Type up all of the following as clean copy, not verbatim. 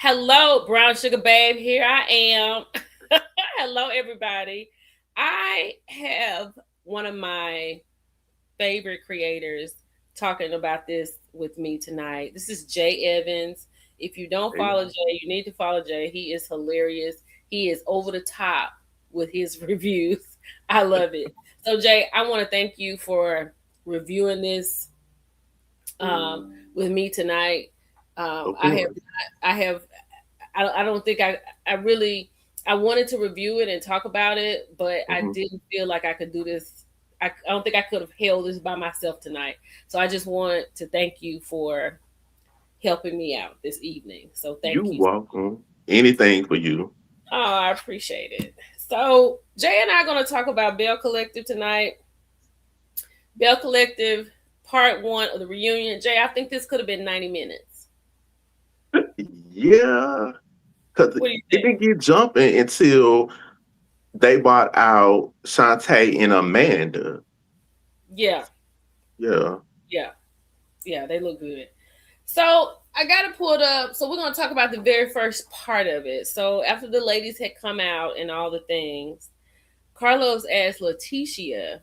Hello, Brown Sugar Babe. Here I am. Hello, everybody. I have one of my favorite creators talking about this with me tonight. This is Jay Evans. If you don't Hey, follow Jay, you need to follow Jay. He is hilarious. He is over the top with his reviews. I love it. So, Jay, I want to thank you for reviewing this with me tonight. of I have, course. I have I don't think I really I wanted to review it and talk about it, but I hmm didn't feel like I could do this. I don't think I could have held this by myself tonight. So I just want to thank you for helping me out this evening. So You thank you. welcome. Anything for you. Oh, I appreciate it. So Jay and I are going to talk about Belle Collective tonight. Belle Collective, part one of the reunion. Jay, I think this could have been 90 minutes. Yeah, because What do you it think? didn't get jumping until they bought out Shantae and Amanda. Yeah, Yeah. yeah, yeah. They look good. So I got it pulled up. So we're going to talk about the very first part of it. So after the ladies had come out and all the things, Carlos asked Leticia.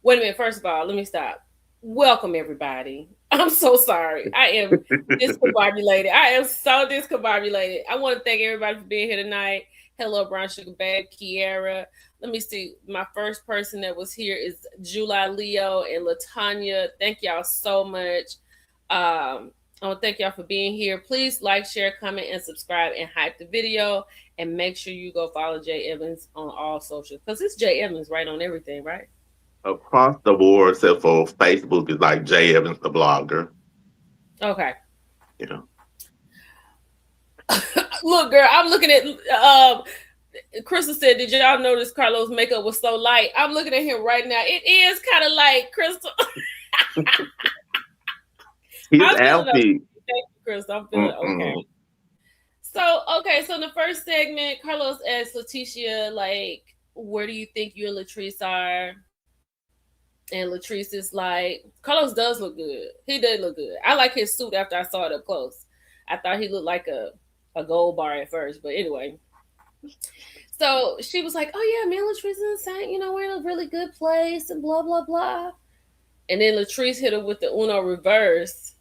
Wait a minute. First of all, let me stop. Welcome everybody. I'm so sorry. I am discombobulated. I am so discombobulated. I want to thank everybody for being here tonight. Hello, Brown Sugar Babe, Kiara. Let me see. My first person that was here is July Leo and Latanya. Thank y'all so much. I want to thank y'all for being here. Please like, share, comment, and subscribe and hype the video. And make sure you go follow Jay Evans on all social because it's Jay Evans right on everything, right? Across the board, except for Facebook, is like Jay Evans, the blogger. Okay. Yeah. Look, girl, I'm looking at Crystal said, did y'all notice Carlos' makeup was so light? I'm looking at him right now. It is kind of light, Crystal. His I'm feeling okay. outfit. Thank you, Crystal. I'm feeling okay. Mm-mm. So in the first segment, Carlos asked Leticia, like, where do you think you and Latrice are? And Latrice is like, Carlos does look good. He did look good. I like his suit after I saw it up close. I thought he looked like a gold bar at first, but anyway. So she was like, "Oh yeah, me and Latrice is insane. We're in a really good place and blah blah blah." And then Latrice hit her with the Uno reverse.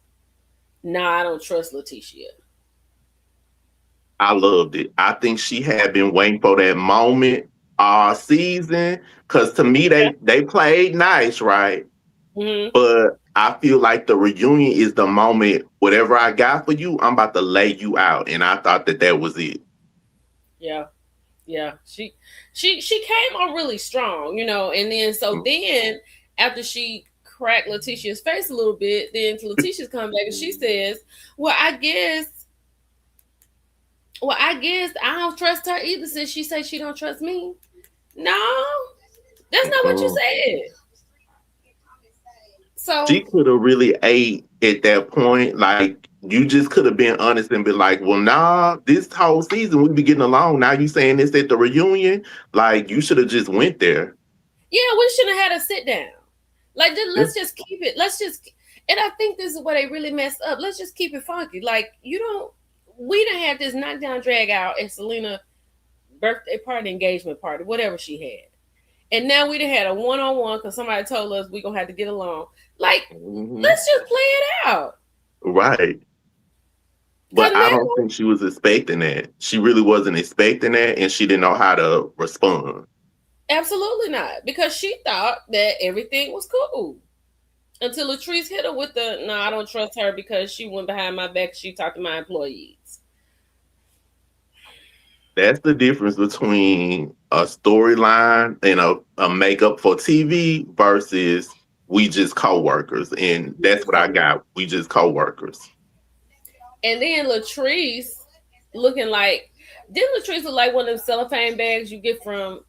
Nah, I don't trust Leticia. I loved it. I think she had been waiting for that moment all season. Cause to me, Yeah. they played nice, right? Hmm. But I feel like the reunion is the moment. Whatever I got for you, I'm about to lay you out, and I thought that that was it. Yeah. Yeah. She came on really strong, and then after she cracked Letitia's face a little bit, then Letitia's come back and she says, "Well, I guess I don't trust her either since she said she don't trust me." No, that's not what you Mm. said. She So could have really ate at that point. Like you just could have been honest and be like, "Well, nah, this whole season we be getting along. Now you saying this at the reunion? Like you should have just went there." yeah, we shouldn't have had a sit down. Like, Yeah. let's just keep it. And I think this is where they really messed up. Let's just keep it funky. Like, we done had this knockdown drag out at Selena birthday party, engagement party, whatever she had. And now we done had a one on one because somebody told us we gonna have to get along. Like, hmm let's just play it out. Right. Cause But I now, don't think she was expecting that. She really wasn't expecting that, and she didn't know how to respond. absolutely not. Because she thought that everything was cool. Until Latrice hit her with the no, I don't trust her because she went behind my back. She talked to my employees. That's the difference between a storyline and a makeup for TV versus we just co-workers. And that's what I got. We just co-workers. And then Latrice looking like, didn't Latrice look like one of them cellophane bags you get from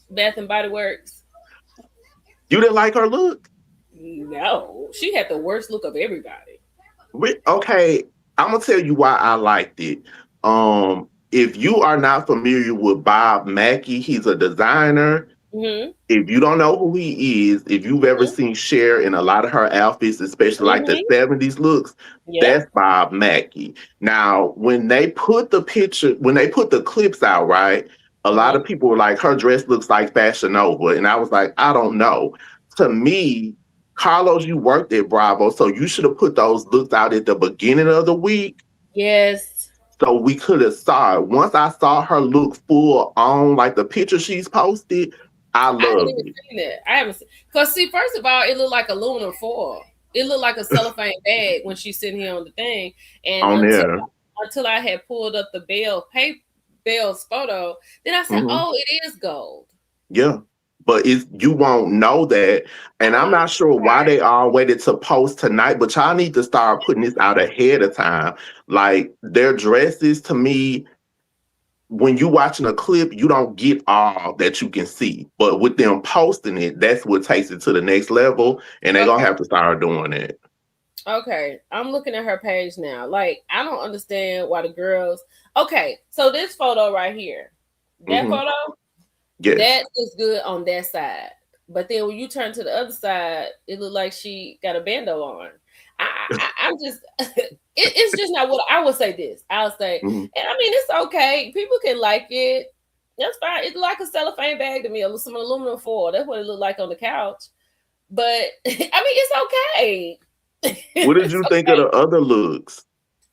Bath and Body Works? You didn't like her look? No, she had the worst look of everybody. Okay, I'm gonna tell you why I liked it. If you are not familiar with Bob Mackey, he's a designer. Mhm. If you don't know who he is, if you've ever Mhm. seen Cher in a lot of her outfits, especially like the Mhm. 70s looks, Yep. that's Bob Mackie. Now, when they put the clips out, right, a lot of Mhm. people were like, her dress looks like Fashion Nova. And I was like, I don't know. To me, Carlos, you worked at Bravo, so you should have put those looks out at the beginning of the week Yes. so we could have saw it. Once I saw her look full on, like the picture she's posted, I I haven't loved even it. seen that. I haven't seen because see, first of all, it looked like aluminum foil. It looked like a cellophane bag when she's sitting here on the thing. And On there. until I had pulled up the Belle's photo, then I said, Mhm. "Oh, it is gold." Yeah. But it's you won't know that. And I'm Oh, not sure why okay. they all waited to post tonight, but y'all need to start putting this out ahead of time. Like their dresses to me, when you watching a clip, you don't get all that you can see. But with them posting it, that's what takes it to the next level. And they're gonna Okay. have to start doing it. Okay. I'm looking at her page now. Like, I don't understand why the girls. Okay, so this photo right here, that Hmm. photo, Yes. that is good on that side. But then when you turn to the other side, it looked like she got a bando on. I'm just, it's just not what I would say. This I'll say, Hmm. and I mean it's okay. People can like it. That's fine. It's like a cellophane bag to me, or some aluminum foil. That's what it looked like on the couch. But I mean, it's okay. What did It's you think of okay. the other looks?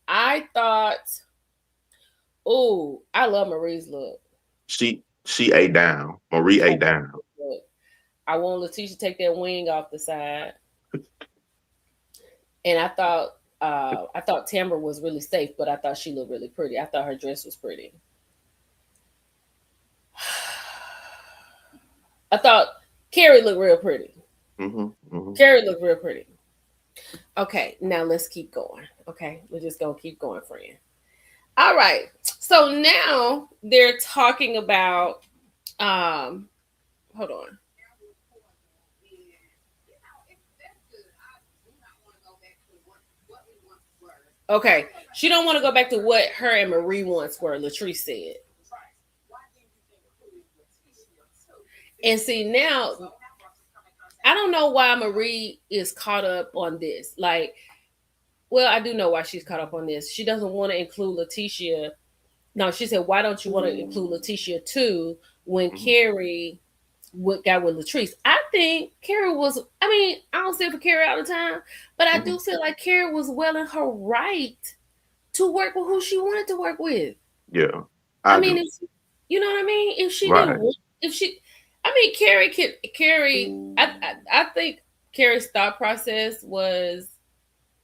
I thought, oh, I love Marie's look. She ate down. Marie I ate love down. Marie's look. I want Letitia to take that wing off the side, and I thought Tamara was really safe, but I thought she looked really pretty. I thought her dress was pretty. I thought Carrie looked real pretty. Hmm. Hmm. Carrie looked real pretty. Okay, now let's keep going. Okay, we're just gonna keep going, friend. All right. So now they're talking about um hold on. Okay. She don't want to go back to what her and Marie once were, Latrice said. And see now I don't know why Marie is caught up on this. Like, well, I do know why she's caught up on this. She doesn't want to include Letitia. No, she said, why don't you want to include Letitia too when Hmm. Carrie got with Latrice? I think Carrie was, I mean, I don't say it for Carrie all the time, but I Hmm. do feel like Carrie was well in her right to work with who she wanted to work with. Yeah, I I mean, do. if you know what I mean? If she didn't Right. want, if she, I mean, Carrie, I think Carrie's thought process was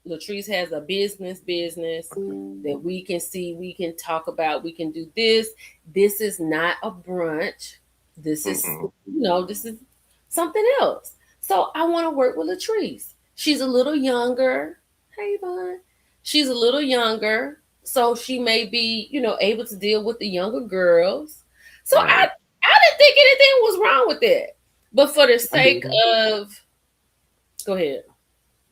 Latrice has a business that we can see, we can talk about, we can do this. This is not a brunch. This is, Mm-mm. this is something else. So I want to work with Latrice. She's a little younger. Hey, Bun. She's a little younger, so she may be, able to deal with the younger girls. So I Right. didn't think anything was wrong with it. But for the I sake didn't. of, go ahead.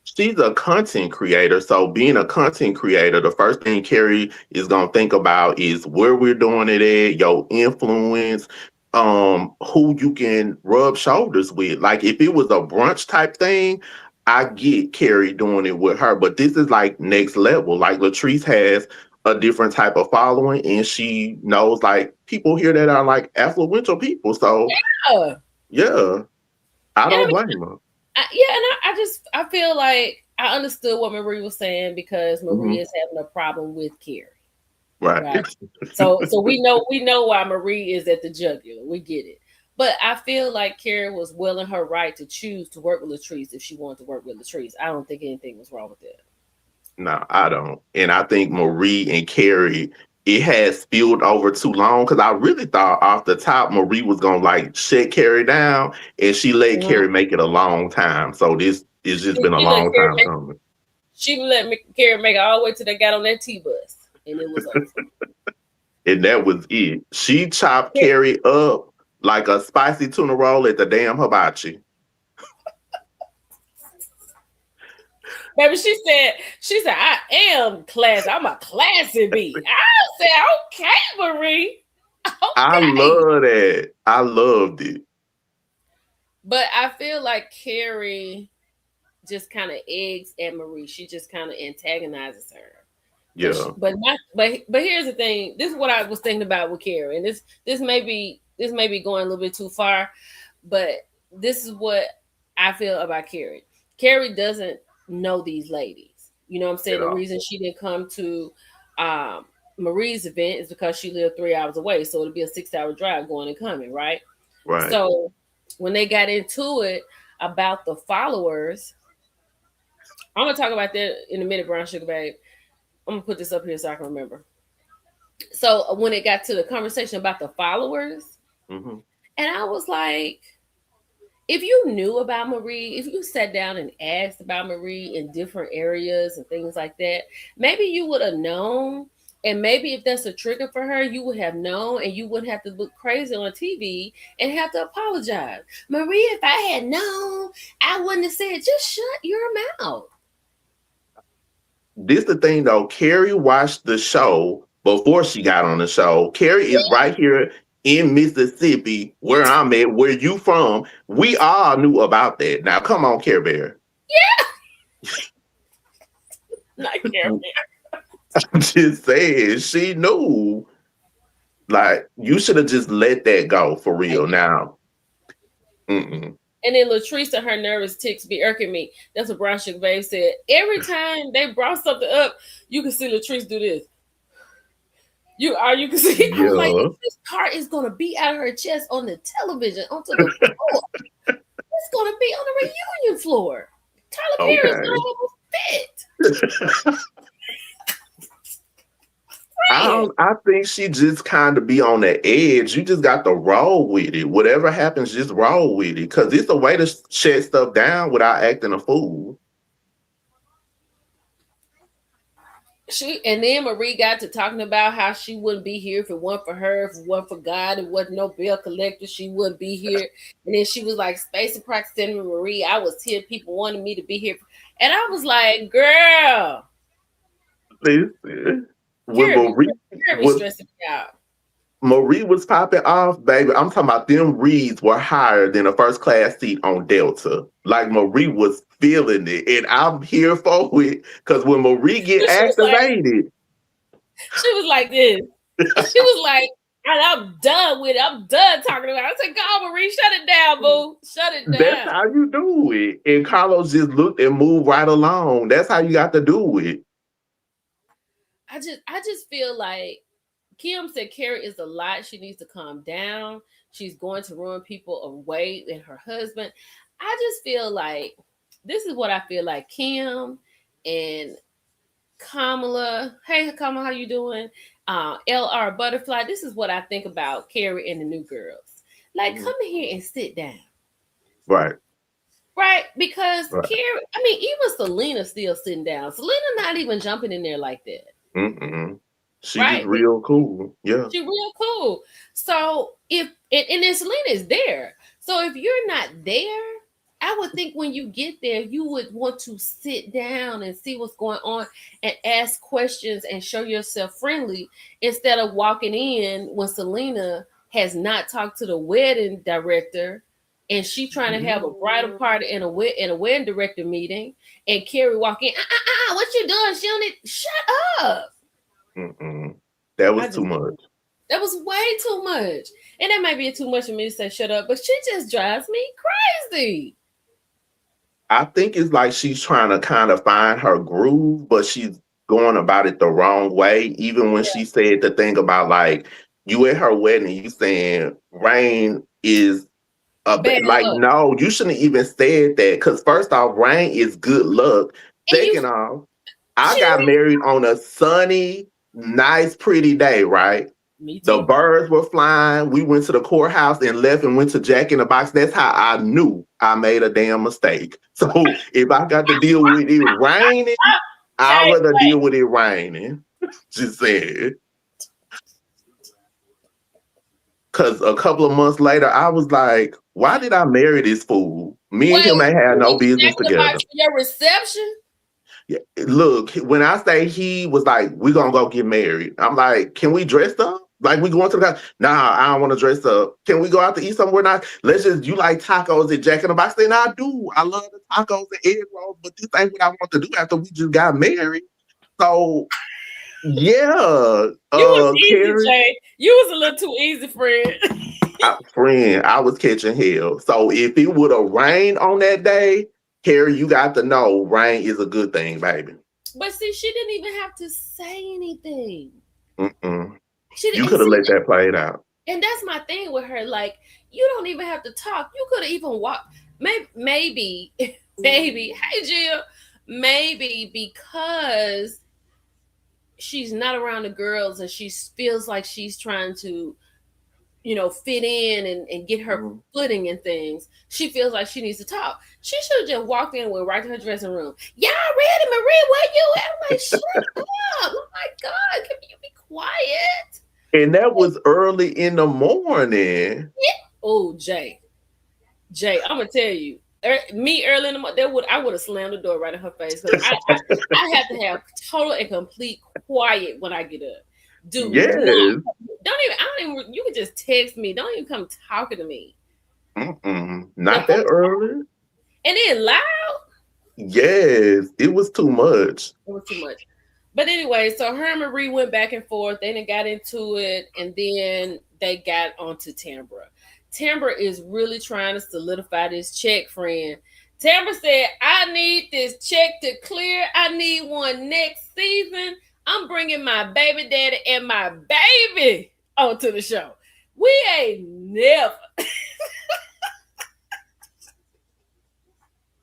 She's a content creator. So being a content creator, the first thing Carrie is gonna think about is where we're doing it at, your influence, who you can rub shoulders with. Like if it was a brunch type thing, I get Carrie doing it with her, but this is like next level. Like Latrice has a different type of following and she knows like people here that are like affluential people. So Yeah. yeah, I And I don't mean, blame her. yeah, and I feel like I understood what Marie was saying because Marie Mhm. is having a problem with Carrie, Right. right? So we know why Marie is at the jugular. We get it. But I feel like Carrie was well in her right to choose to work with Latrice if she wanted to work with Latrice. I don't think anything was wrong with that. No, I don't. And I think Marie and Carrie, it has spilled over too long because I really thought off the top Marie was gonna like shut Carrie down and she let Mhm. Carrie make it a long time. So this it's just She, been a she let long Carrie time make coming. Carrie make it all the way till they got on that T bus, and it was over. And that was it. She chopped Carrie up like a spicy tuna roll at the damn hibachi. Baby, she said, I am classy. I'm a classy bee. I said, okay, Marie. I Okay. love that. I loved it. But I feel like Carrie just kind of eggs at Marie. She just kind of antagonizes her. But Yeah. but here's the thing. This is what I was thinking about with Carrie, and this may be going a little bit too far, but this is what I feel about Carrie. Carrie doesn't know these ladies. You know what I'm saying? The Yeah. reason she didn't come to um, Marie's event is because she lived 3 hours away, so it'll be a 6 hour drive going and coming, right? Right. So when they got into it about the followers, I'm gonna talk about that in a minute, Brown Sugar Babe. I'm gonna put this up here so I can remember. So when it got to the conversation about the followers, Hmm. and I was like, if you knew about Marie, if you sat down and asked about Marie in different areas and things like that, maybe you would have known. And maybe if that's a trigger for her, you would have known and you wouldn't have to look crazy on TV and have to apologize. Marie, if I had known, I wouldn't have said, just shut your mouth. This the thing though. Carrie watched the show before she got on the show. Carrie is right here in Mississippi, where I'm at, where you from. We all knew about that. Now, come on, Care Bear. Not care. I'm just saying, she knew. Like, you should have just let that go for real. Now, mm-mm. And then Latrice and her nervous ticks be irking me. That's what Brown Sugar Babe said. Every time they brought something up, you can see Latrice do this. You can see. I was like, Yeah. this part is gonna be out of her chest on the television, onto the floor. It's gonna be on the reunion floor. Tyler Perry's Okay. gonna have a fit. I Man, don't, I think she just kind of be on the edge. You just got to roll with it. Whatever happens, just roll with it. Cause it's a way to shut stuff down without acting a fool. she and then Marie got to talking about how she wouldn't be here if it weren't for her, if it weren't for God, it wasn't no bill collector, she wouldn't be here. And then she was like, Space and Proximity Marie, I was here, people wanted me to be here. And I was like, girl, Listen, when Carrie be, Marie Carrie be was stressing me out. Marie was popping off, baby. I'm talking about them reads were higher than a first class seat on Delta. Like Marie was feeling it, and I'm here for it. Cause when Marie get activated, She was like this. She was like, and I'm done with it. I'm done talking about it. I said, God, Marie, shut it down, boo. Shut it that's down. how you do it. And Carlos just looked and moved right along. That's how you got to do it. I just feel like Kim said Carrie is a lot. She needs to calm down. She's going to ruin people away and her husband. I just feel like this is what I feel like Kim and Kamala. Hey Kamala, how you doing? LR Butterfly. This is what I think about Carrie and the new girls. Like, Mhm. come here and sit down. Right, Right? Because right. Carrie, I mean, even Selena's still sitting down. Selena not even jumping in there like that. Mm-mm. She just Right? real cool. Yeah. She real cool. So if and then Selena is there. So if you're not there, I would think when you get there, you would want to sit down and see what's going on and ask questions and show yourself friendly instead of walking in when Selena has not talked to the wedding director and she trying to have a bridal party and a wedding director meeting and Carrie walk in, what you doing? She don't need shut up. Mm-mm. That I was too just much. that was way too much. And that might be too much for me to say shut up, but she just drives me crazy. I think it's like she's trying to kind of find her groove, but she's going about it the wrong way. Even when she said the thing about like you at her wedding, you saying rain is Bad like luck. no, you shouldn't even said that because first off, rain is good luck. And Second off, I she got married on a sunny, nice, pretty day, right? me The too. birds were flying. We went to the courthouse and left and went to Jack in the Box. That's how I knew I made a damn mistake. So if I got to deal with it raining, I'd Okay, rather deal wait. with it raining. Just saying. Because a couple of months later, I was like, why did I marry this fool? Me and him Wait, ain't had you no went to Jack business in the together. Box for your reception? Yeah, look, when I say he was like, we're going to go get married, I'm like, can we dress up? Like we going to the house. Nah, I don't want to dress up. Can we go out to eat somewhere nice? Let's just you like tacos at Jack in the Box. Then I do. I love the tacos and egg rolls, but this ain't what I want to do after we just got married. So yeah, You was easy, Carrie, Jay. You was a little too easy, friend. friend, I was catching hell. So if it would have rained on that day, Carrie, you got to know rain is a good thing, baby. But see, she didn't even have to say anything. Mm-mm. She You didn't could have see, let that play it out. and that's my thing with her. Like, you don't even have to talk. You could have even walked. Maybe, maybe. Hey, Jill. Maybe because she's not around the girls and she feels like she's trying to, fit in and get her Mhm. footing and things. She feels like she needs to talk. She should have just walked in and went right to her dressing room. Y'all ready, Marie? Where you at? I'm like, shut up. Oh my God. Can you be quiet? And that was early in the morning. Yeah. Oh, Jay, I'm gonna tell you, me early in the morning, I would have slammed the door right in her face because I have to have total and complete quiet when I get up. Do not, Yes. I don't even. You can just text me. Don't even come talking to me. Mm-mm. The Not that first, early. and then loud. Yes, it was too much. It was too much. But anyway, so her and Marie went back and forth. They done got into it, and then they got onto Tambra. Tambra is really trying to solidify this check, friend. Tambra said, I need this check to clear. I need one next season. I'm bringing my baby daddy and my baby onto the show. We ain't never.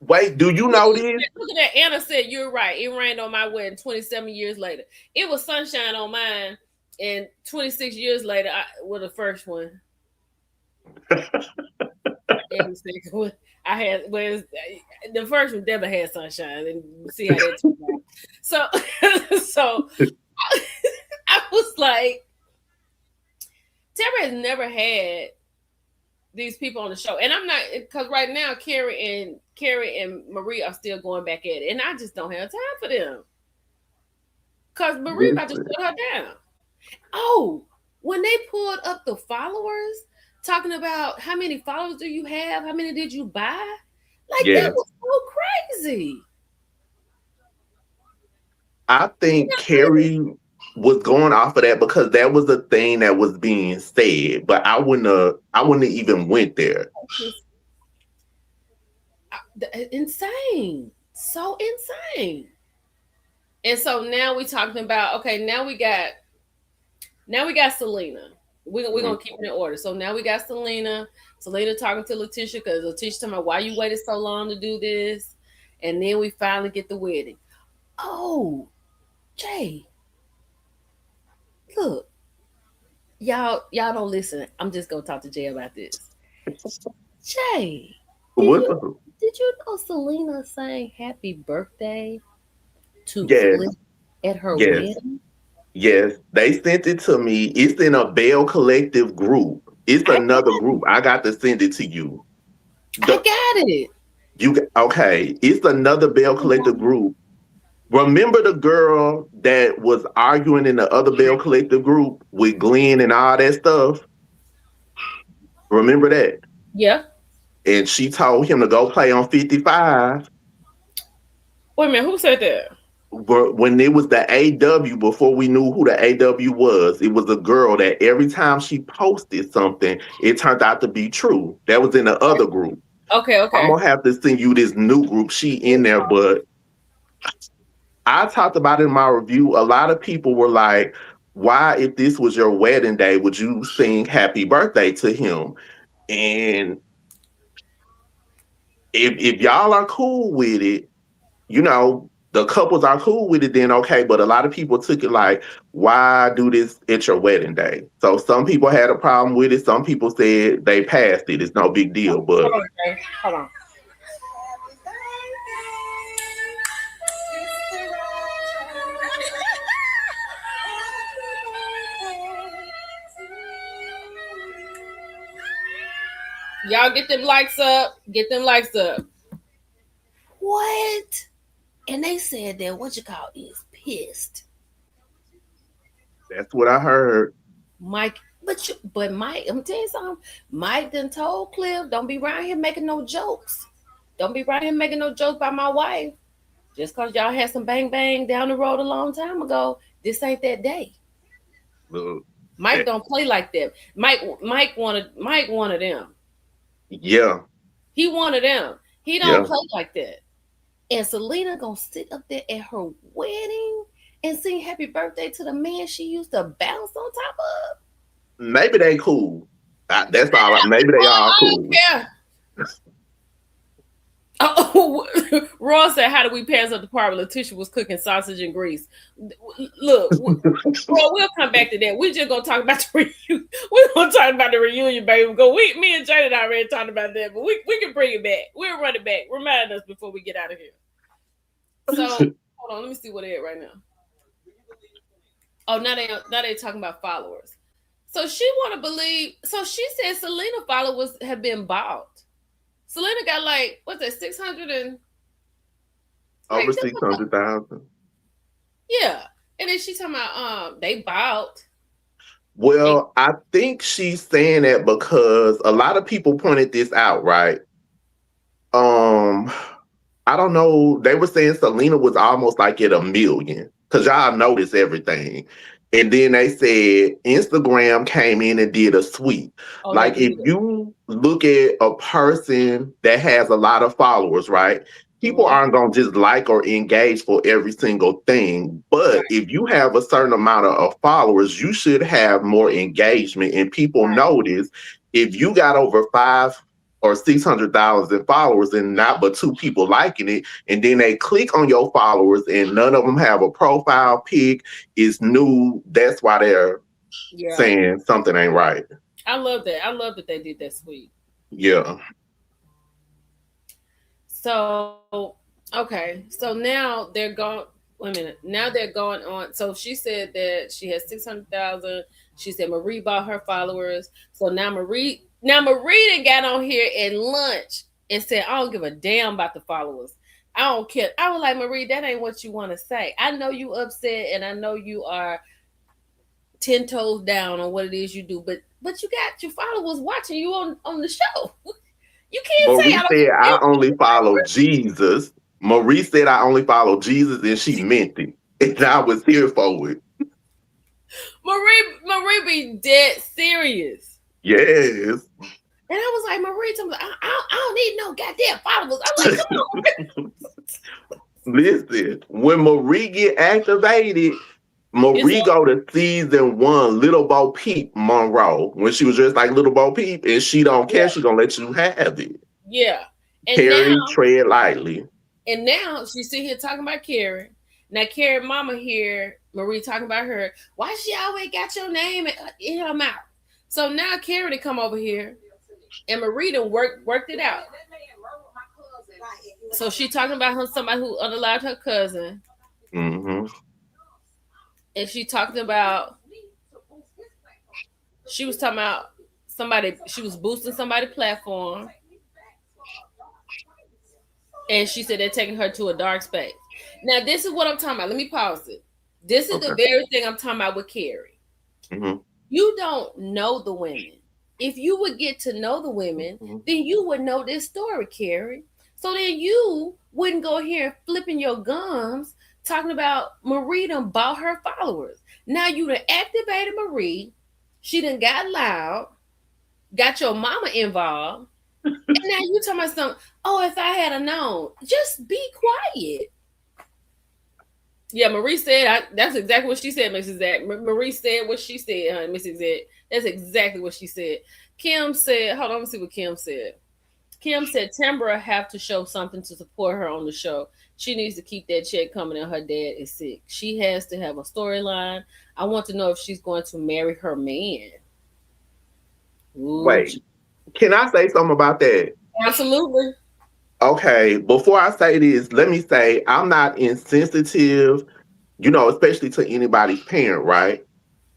Wait, do you know this? Look at that. Anna said, you're right. It rained on my wedding 27 years later. It was sunshine on mine. And 26 years later, with the first one. And the second one, I had, the first one never had sunshine. And see how that turned out. So, so I was like, Tara has never had these people on the show. And I'm not, because right now, Carrie and Marie are still going back at it. And I just don't have time for them. Because Marie about to Listen. shut her down. Oh, when they pulled up the followers, talking about how many followers do you have? How many did you buy? Like, that Yes. was so crazy. I think Carrie was going off of that because that was the thing that was being said. But I wouldn't have even went there. Just, insane. So insane. And so now we're talking about, okay, now we got Selena. We're Mhm. gonna keep it in order. So now we got Selena. Selena talking to Letitia because Letitia talking about why you waited so long to do this. And then we finally get the wedding. Oh, Jay, look, y'all don't listen. I'm just gonna talk to Jay about this. Jay, did What you the- did you know Selena sang happy birthday to Yes, Flip at her yes, wedding? yes. They sent it to me. It's in a Belle Collective group. It's I another got group. I got to send it to you. I The got it. okay. It's another Belle Collective group. Remember the girl that was arguing in the other Bell Collective group with Glenn and all that stuff? Remember that? Yeah. And she told him to go play on 55. Wait a minute, who said that? When it was the AW, before we knew who the AW was, it was a girl that every time she posted something, it turned out to be true. That was in the other group. Okay, I'm okay. gonna have to send you this new group. She in there, but I talked about it in my review. A lot of people were like, why, if this was your wedding day, would you sing happy birthday to him? And if y'all are cool with it, the couples are cool with it, then okay. But a lot of people took it like, why do this at your wedding day? So some people had a problem with it. Some people said they passed it. It's no big deal. Hold But on, Jay. Hold on. Y'all get them likes up. Get them likes up. What? And they said that what you call is pissed. that's what I heard. Mike, but Mike, I'm telling you something. Mike done told Cliff, don't be around here making no jokes. Don't be around here making no jokes about my wife. Just cause y'all had some bang bang down the road a long time ago, this ain't that day. Look, Mike eh, don't play like that. Mike wanted them. yeah, He wanted them. He don't yeah. play like that. And Selena gonna sit up there at her wedding and sing happy birthday to the man she used to bounce on top of. Maybe they cool. That's all. Maybe they all I don't cool. care. Oh, Ross said, "How did we pass up the part where Letitia was cooking sausage and grease?" Look, well, we'll come back to that. We just gonna talk about the reunion. We're gonna talk about the reunion, baby. Go. Me and Jaden already talked about that, but we can bring it back. We'll run it back. Remind us before we get out of here. So hold on, let me see what they at right now. Oh, now they talking about followers. So she want to believe. So she said Selena followers have been bought. Selena got like what's that 600 and Over like 600,000. yeah. And then she talking about they bought and Well, I think she's saying that because a lot of people pointed this out, right? Um, I don't know. They were saying Selena was almost like at a million because y'all notice everything. And then they said Instagram came in and did a sweep. oh they Like if did. you look at a person that has a lot of followers, right? People Mhm. aren't going to just like or engage for every single thing. But Right, if you have a certain amount of followers, you should have more engagement. And people right. notice if you got over 5 or 600,000 followers and not but two people liking it, and then they click on your followers and none of them have a profile pic, is new. That's why they're Yeah, saying something ain't right. I love that. I love that they did that sweet. Yeah. So okay, so now they're going. Wait a minute. Now they're going on. So she said that she has 600,000. She said Marie bought her followers. So now Marie done got on here at lunch and said, "I don't give a damn about the followers. I don't care." I was like, Marie, that ain't what you want to say. I know you upset, and I know you are 10 toes down on what it is you do, but you got your followers watching you on the show. You can't say Marie I don't said, give a damn I about only your follow followers. Jesus. Marie said, I only follow Jesus, and she meant it. And I was here for it. Marie be dead serious. Yes. And I was like, Marie, I don't need no goddamn followers. I'm like, come on. Listen, when Marie get activated, It's Marie a, go to season 1, Little Bo Peep Monroe, when she was dressed like Little Bo Peep, and she don't care. yeah, She gonna let you have it. yeah. And now Carrie, tread lightly. and now she's sitting here talking about Carrie. Now Carrie mama here, Marie talking about her. Why she always got your name in her mouth? So now Carrie to come over here and Marie done worked it out. So she talking about her somebody who unalived her cousin, Hmm. and she talking about she was talking about somebody she was boosting somebody's platform, and she said they're taking her to a dark space. Now this is what I'm talking about. Let me pause it. This is the Okay. very thing I'm talking about with Carrie. Hmm. You don't know the women. If you would get to know the women, Hmm. then you would know this story, Carrie. So then you wouldn't go here and flipping your gums talking about Marie done bought her followers. Now you done activated Marie. She done got loud, got your mama involved, and now you talking about something. Oh, if I had a known, just be quiet. Yeah, Marie said. That's exactly what she said, Mrs. Zach. Marie said what she said, honey, Mrs. Zach. That's exactly what she said. Kim said, hold on, let me see what Kim said. Kim said Tambra have to show something to support her on the show. She needs to keep that check coming, and her dad is sick. She has to have a storyline. I want to know if she's going to marry her man. Ooh, Wait, can I say something about that? absolutely. Okay, before I say this, let me say I'm not insensitive, especially to anybody's parent, right?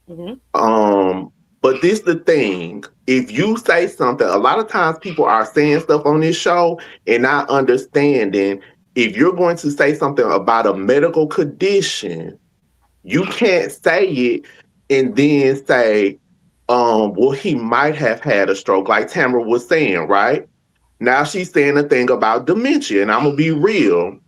Hmm. Um, but this the thing. If you say something, a lot of times people are saying stuff on this show and not understanding if you're going to say something about a medical condition, you can't say it and then say, well, he might have had a stroke, like Tamara was saying, right? Now she's saying a thing about dementia, and I'm gonna be real.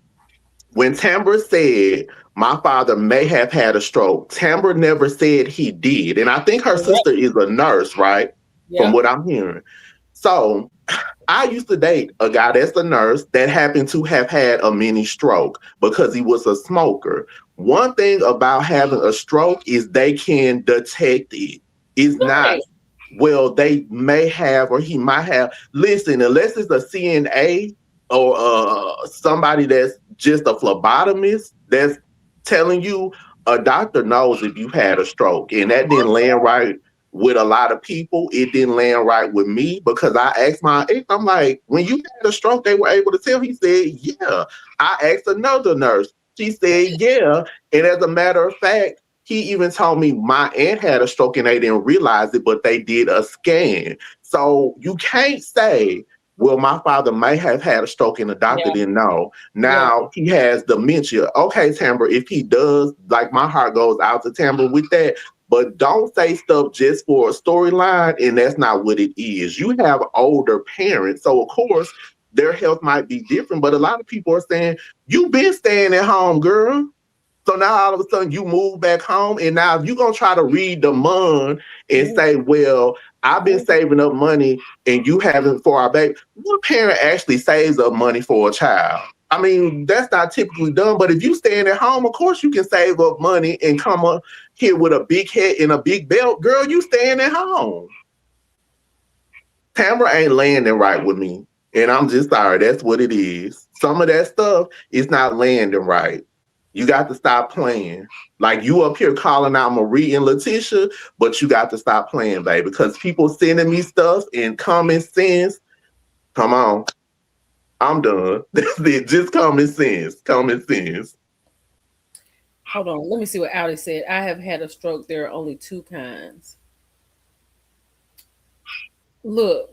When Tamara said my father may have had a stroke, Tamara never said he did. And I think her Correct. sister is a nurse, right? From Yep. what I'm hearing. So I used to date a guy that's a nurse that happened to have had a mini stroke because he was a smoker. One thing about having a stroke is they can detect it. It's not, Right. well, they may have or he might have. Listen, unless it's a CNA or somebody that's just a phlebotomist that's telling you, a doctor knows if you had a stroke. And that didn't land right with a lot of people. It didn't land right with me because I asked my ex, I'm like, when you had a stroke, they were able to tell. He said, yeah. I asked another nurse. She said, yeah. And as a matter of fact, he even told me my aunt had a stroke and they didn't realize it, but they did a scan. So you can't say, well, my father may have had a stroke and the doctor Yeah. didn't know. Yeah. Now he has dementia. Okay, Tamber, if he does, like my heart goes out to Tamber with that. But don't say stuff just for a storyline, and that's not what it is. You have older parents, so of course their health might be different. But a lot of people are saying, you've been staying at home, girl. So now all of a sudden you move back home, and now if you're gonna try to read the mun and Mhm. say, "Well, I've been saving up money and you haven't for our baby," what parent actually saves up money for a child? I mean, that's not typically done. But if you staying at home, of course you can save up money and come up here with a big head and a big belt. Girl, you staying at home. Tamara ain't landing right with me. And I'm just sorry. That's what it is. Some of that stuff is not landing right. You got to stop playing. Like you up here calling out Marie and Letitia, but you got to stop playing, baby. Because people sending me stuff in common sense. Come on. I'm done. That's it. Just common sense. Common sense. Hold on. Let me see what Audi said. I have had a stroke. There are only two kinds. Look,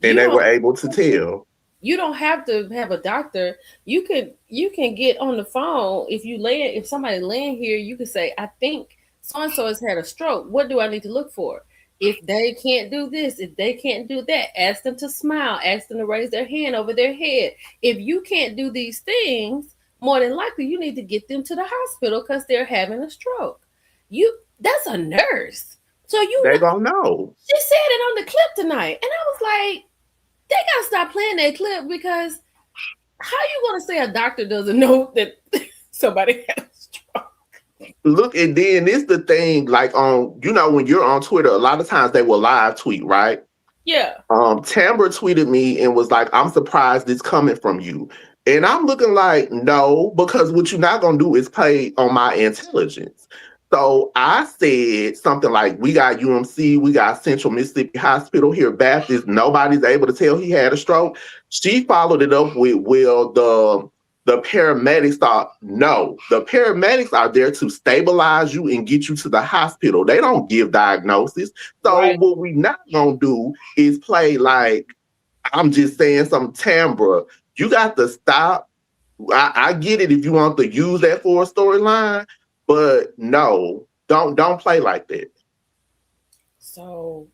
And you they were don't able to tell. you don't have to have a doctor. You can get on the phone if somebody laying here, you can say, I think so and so has had a stroke. What do I need to look for? If they can't do this, if they can't do that, ask them to smile, ask them to raise their hand over their head. If you can't do these things, more than likely you need to get them to the hospital because they're having a stroke. You That's a nurse. So They gonna know. she said it on the clip tonight. And I was like, they gotta stop playing that clip because how you gonna say a doctor doesn't know that somebody has a stroke? Look, and then it's the thing, like on, when you're on Twitter, a lot of times they will live tweet, right? Yeah. Tamber tweeted me and was like, I'm surprised it's coming from you. And I'm looking like, no, because what you're not going to do is play on my intelligence. So I said something like, we got UMC, we got Central Mississippi Hospital here, Baptist. Nobody's able to tell he had a stroke. She followed it up with, well, the paramedics thought, no, the paramedics are there to stabilize you and get you to the hospital. They don't give diagnosis. So Right. what we not gonna do is play like I'm just saying some timbre. You got to stop. I get it if you want to use that for a storyline, but no, don't play like that. So,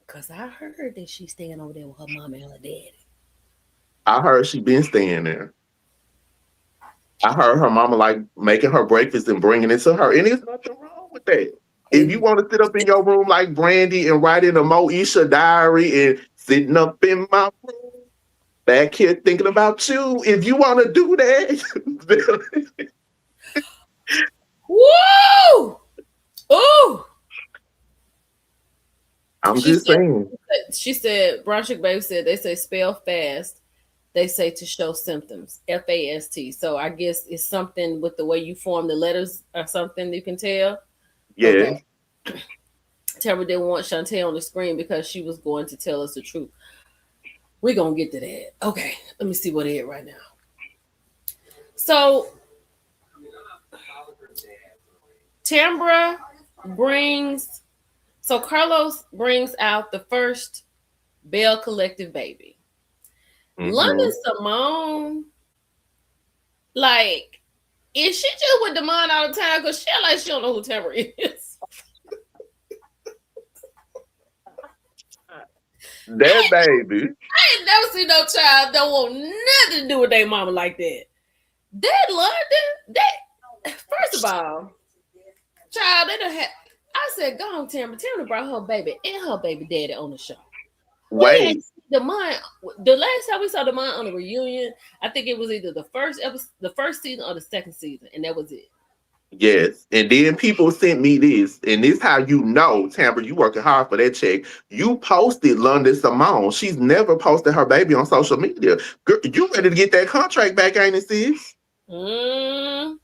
cause I heard that she's staying over there with her mom and her daddy. I heard she been staying there. I heard her mama like making her breakfast and bringing it to her, and there's nothing wrong with that. If you And want to sit up in your room like Brandy and write in a Moesha diary and sitting up in my room back here thinking about you. If you want to do that, woo! Ooh! I'm She just said saying. Brown Sugar Baby said they say spell fast. They say to show symptoms. FAST. So I guess it's something with the way you form the letters or something you can tell. Okay. Yes, Tara didn't want Shantae on the screen because she was going to tell us the truth. We're gonna get to that. Okay, let me see what it is right now. So Tambra brings Carlos brings out the first Belle Collective baby. hmm London Simone, like, is she just with Demond all the time? Because she like she don't know who Tambra is. That baby. I ain't never seen no child that want nothing to do with their mama like that. That London, that first of all, child, they don't have. I said, go on, Tamara. Tamara brought her baby and her baby daddy on the show. We ain't Wait, seen the mine. The last time we saw the mine on the reunion, I think it was either the first episode, the first season, or the second season, and that was it. yes. And then people sent me this, and this how you know, Tamara, you working hard for that check. You posted London Simone. She's never posted her baby on social media. Girl, you ready to get that contract back, ain't it, sis? Mm.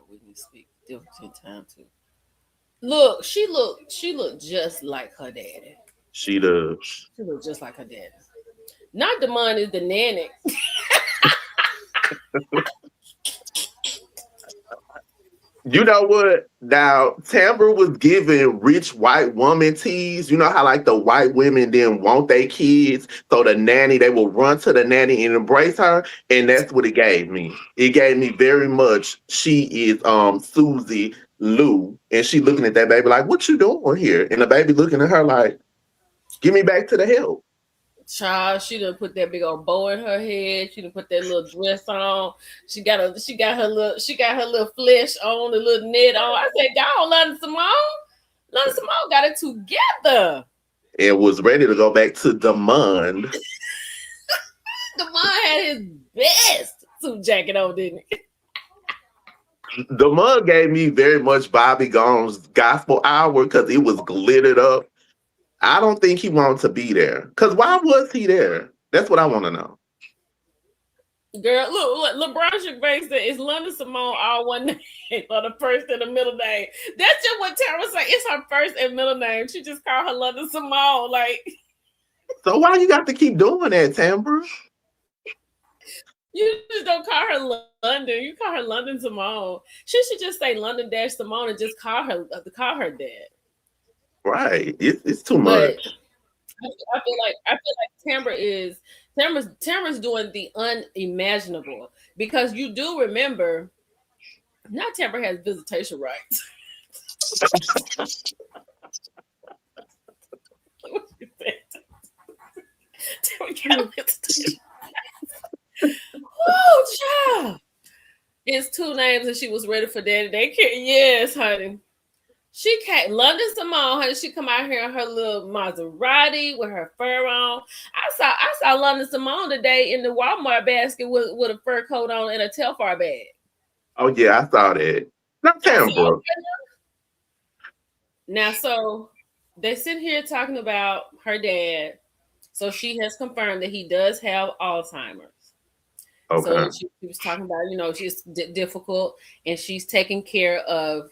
We can speak different time too. Look, she looked just like her daddy. She does. She looked just like her daddy. Not the man is the nanny. You know what? Now, Tamara was giving rich white woman tease. You know how like the white women didn't want their kids, so the nanny they will run to the nanny and embrace her, and that's what it gave me. It gave me very much. She is Susie Lou, and she looking at that baby like, "What you doing here?" And the baby looking at her like, "Give me back to the help." Child, she done put that big old bow in her head. She done put that little dress on. She got her little flesh on, the little net on. I said, "Y'all, London Simone, London Simone got it together." And was ready to go back to Demond. The man had his best suit jacket on, didn't he? Demond gave me very much Bobby Gomes gospel hour because it was glittered up. I don't think he wanted to be there. Cause why was he there? That's what I want to know. Girl, look, LeBron James said, "Is London Simone all one name or the first and the middle name?" That's just what Tara was like. It's her first and middle name. She just called her London Simone. Like, So why you got to keep doing that, Tambra? you just don't call her London. You call her London Simone. She should just say London Dash Simone and just call her dad. Right. It's too But much. I feel like Tamara's doing the unimaginable because you do remember now Tamara has visitation rights. What you said? Tamara got visitation. Oh, child. It's two names and she was ready for daddy daycare. Yes, honey. She came London Simone, honey. She come out here in her little Maserati with her fur on. I saw London Simone today in the Walmart basket with a fur coat on and a Telfar bag. Oh yeah, I saw that. Not I said, Tambra. okay. Now, so they sit here talking about her dad. So she has confirmed that he does have Alzheimer's. So Okay. she was talking about, she's difficult and she's taking care of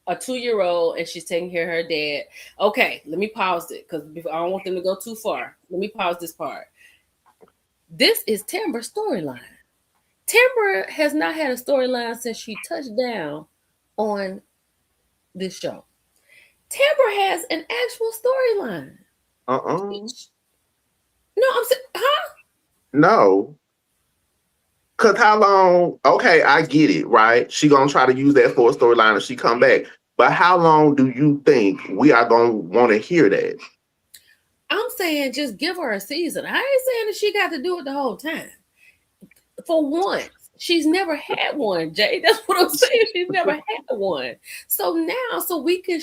a 2 year old and she's taking care of her dad. Okay, let me pause it because I don't want them to go too far. Let me pause this part. This is Tambra's storyline. Tambra has not had a storyline since she touched down on this show. Tambra has an actual storyline. Uh-uh. No, I'm saying, huh? No. Cause how long? Okay, I get it, right? She gonna try to use that for a storyline if she come back. But how long do you think we are gonna want to hear that? I'm saying just give her a season. I ain't saying that she got to do it the whole time. For once, she's never had one, Jay. That's what I'm saying. She's never had one. So now, so we could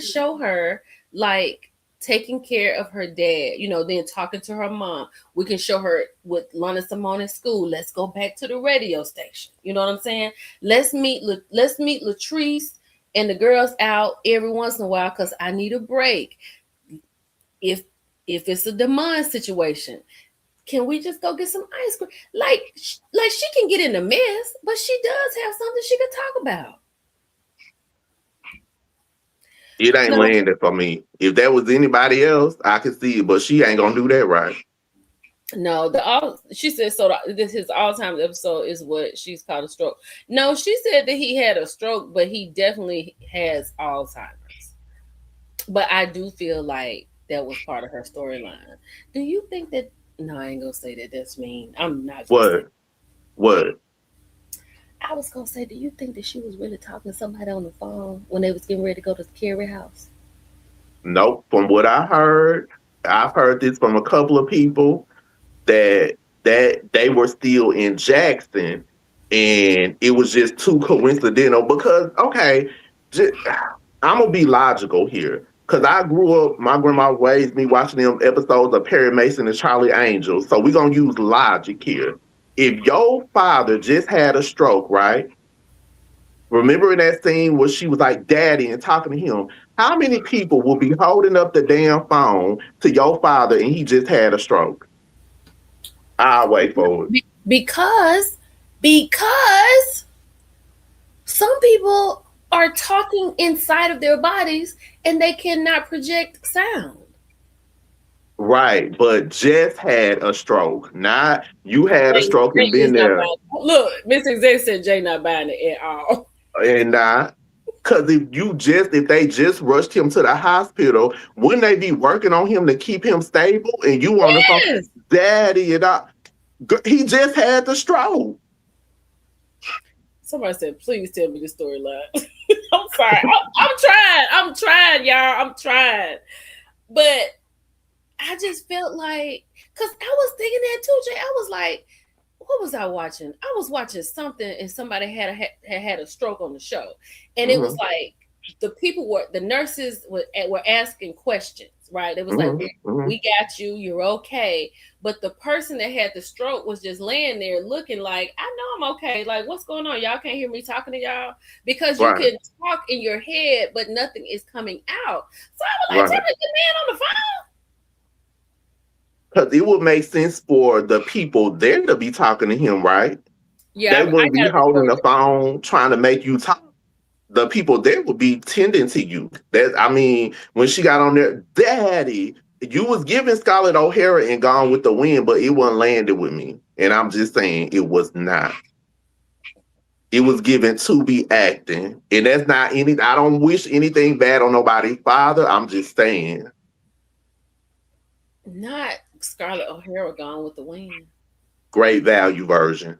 show her like taking care of her dad, then talking to her mom. We can show her with Lana Simone at school. Let's go back to the radio station. You know what I'm saying? Let's meet Latrice and the girls out every once in a while because I need a break. If if it's a demand situation, can we just go get some ice cream? Like she can get in the mess, but she does have something she could talk about. It ain't No, landing for me. If that was anybody else, I could see it, but she ain't gonna do that right. no, she said so. This his Alzheimer's episode is what she's called a stroke. No, she said that he had a stroke, but he definitely has Alzheimer's. But I do feel like that was part of her storyline. Do you think that? No, I ain't gonna say that. That's mean. I'm not gonna say. What? What? I was gonna say, do you think that she was really talking to somebody on the phone when they was getting ready to go to the Carrie house? Nope. From what I've heard this from a couple of people that they were still in Jackson, and it was just too coincidental. Because okay, just, I'm gonna be logical here. Cause I grew up, my grandma raised me watching them episodes of Perry Mason and Charlie Angel. So we're gonna use logic here. If your father just had a stroke, right? Remember in that scene where she was like daddy and talking to him, how many people will be holding up the damn phone to your father and he just had a stroke? I'll wait for it. Because because some people are talking inside of their bodies and they cannot project sound. Right, but Jess had a stroke. Not you had a stroke Jay and been is not there, buying. Look, Mr. Executive said Jay not buying it at all. and not. Because if they just rushed him to the hospital, wouldn't they be working on him to keep him stable? And you on the phone, Yes. daddy, he just had the stroke. Somebody said, please tell me the storyline. I'm sorry. I'm trying. I'm trying, y'all. I'm trying. But I just felt like, because I was thinking that too, Jay. I was like, what was I watching? I was watching something and somebody had a stroke on the show. And it was Hmm. like the nurses were asking questions, right? It was like, Hmm. Hmm. we got you, you're okay. But the person that had the stroke was just laying there looking like, I know I'm okay. Like, what's going on? Y'all can't hear me talking to y'all because you Right, can talk in your head, but nothing is coming out. So I was like, tell right. me the man on the phone. Because it would make sense for the people there to be talking to him, right? Yeah, They I wouldn't be got to holding record the phone trying to make you talk. The people there would be tending to you. That I mean, when she got on there, Daddy, you was giving Scarlett O'Hara and Gone with the Wind, but it wasn't landed with me. And I'm just saying it was not. It was given to be acting. And that's not any I don't wish anything bad on nobody's father. I'm just saying. not Scarlett O'Hara gone with the wind. Great value version.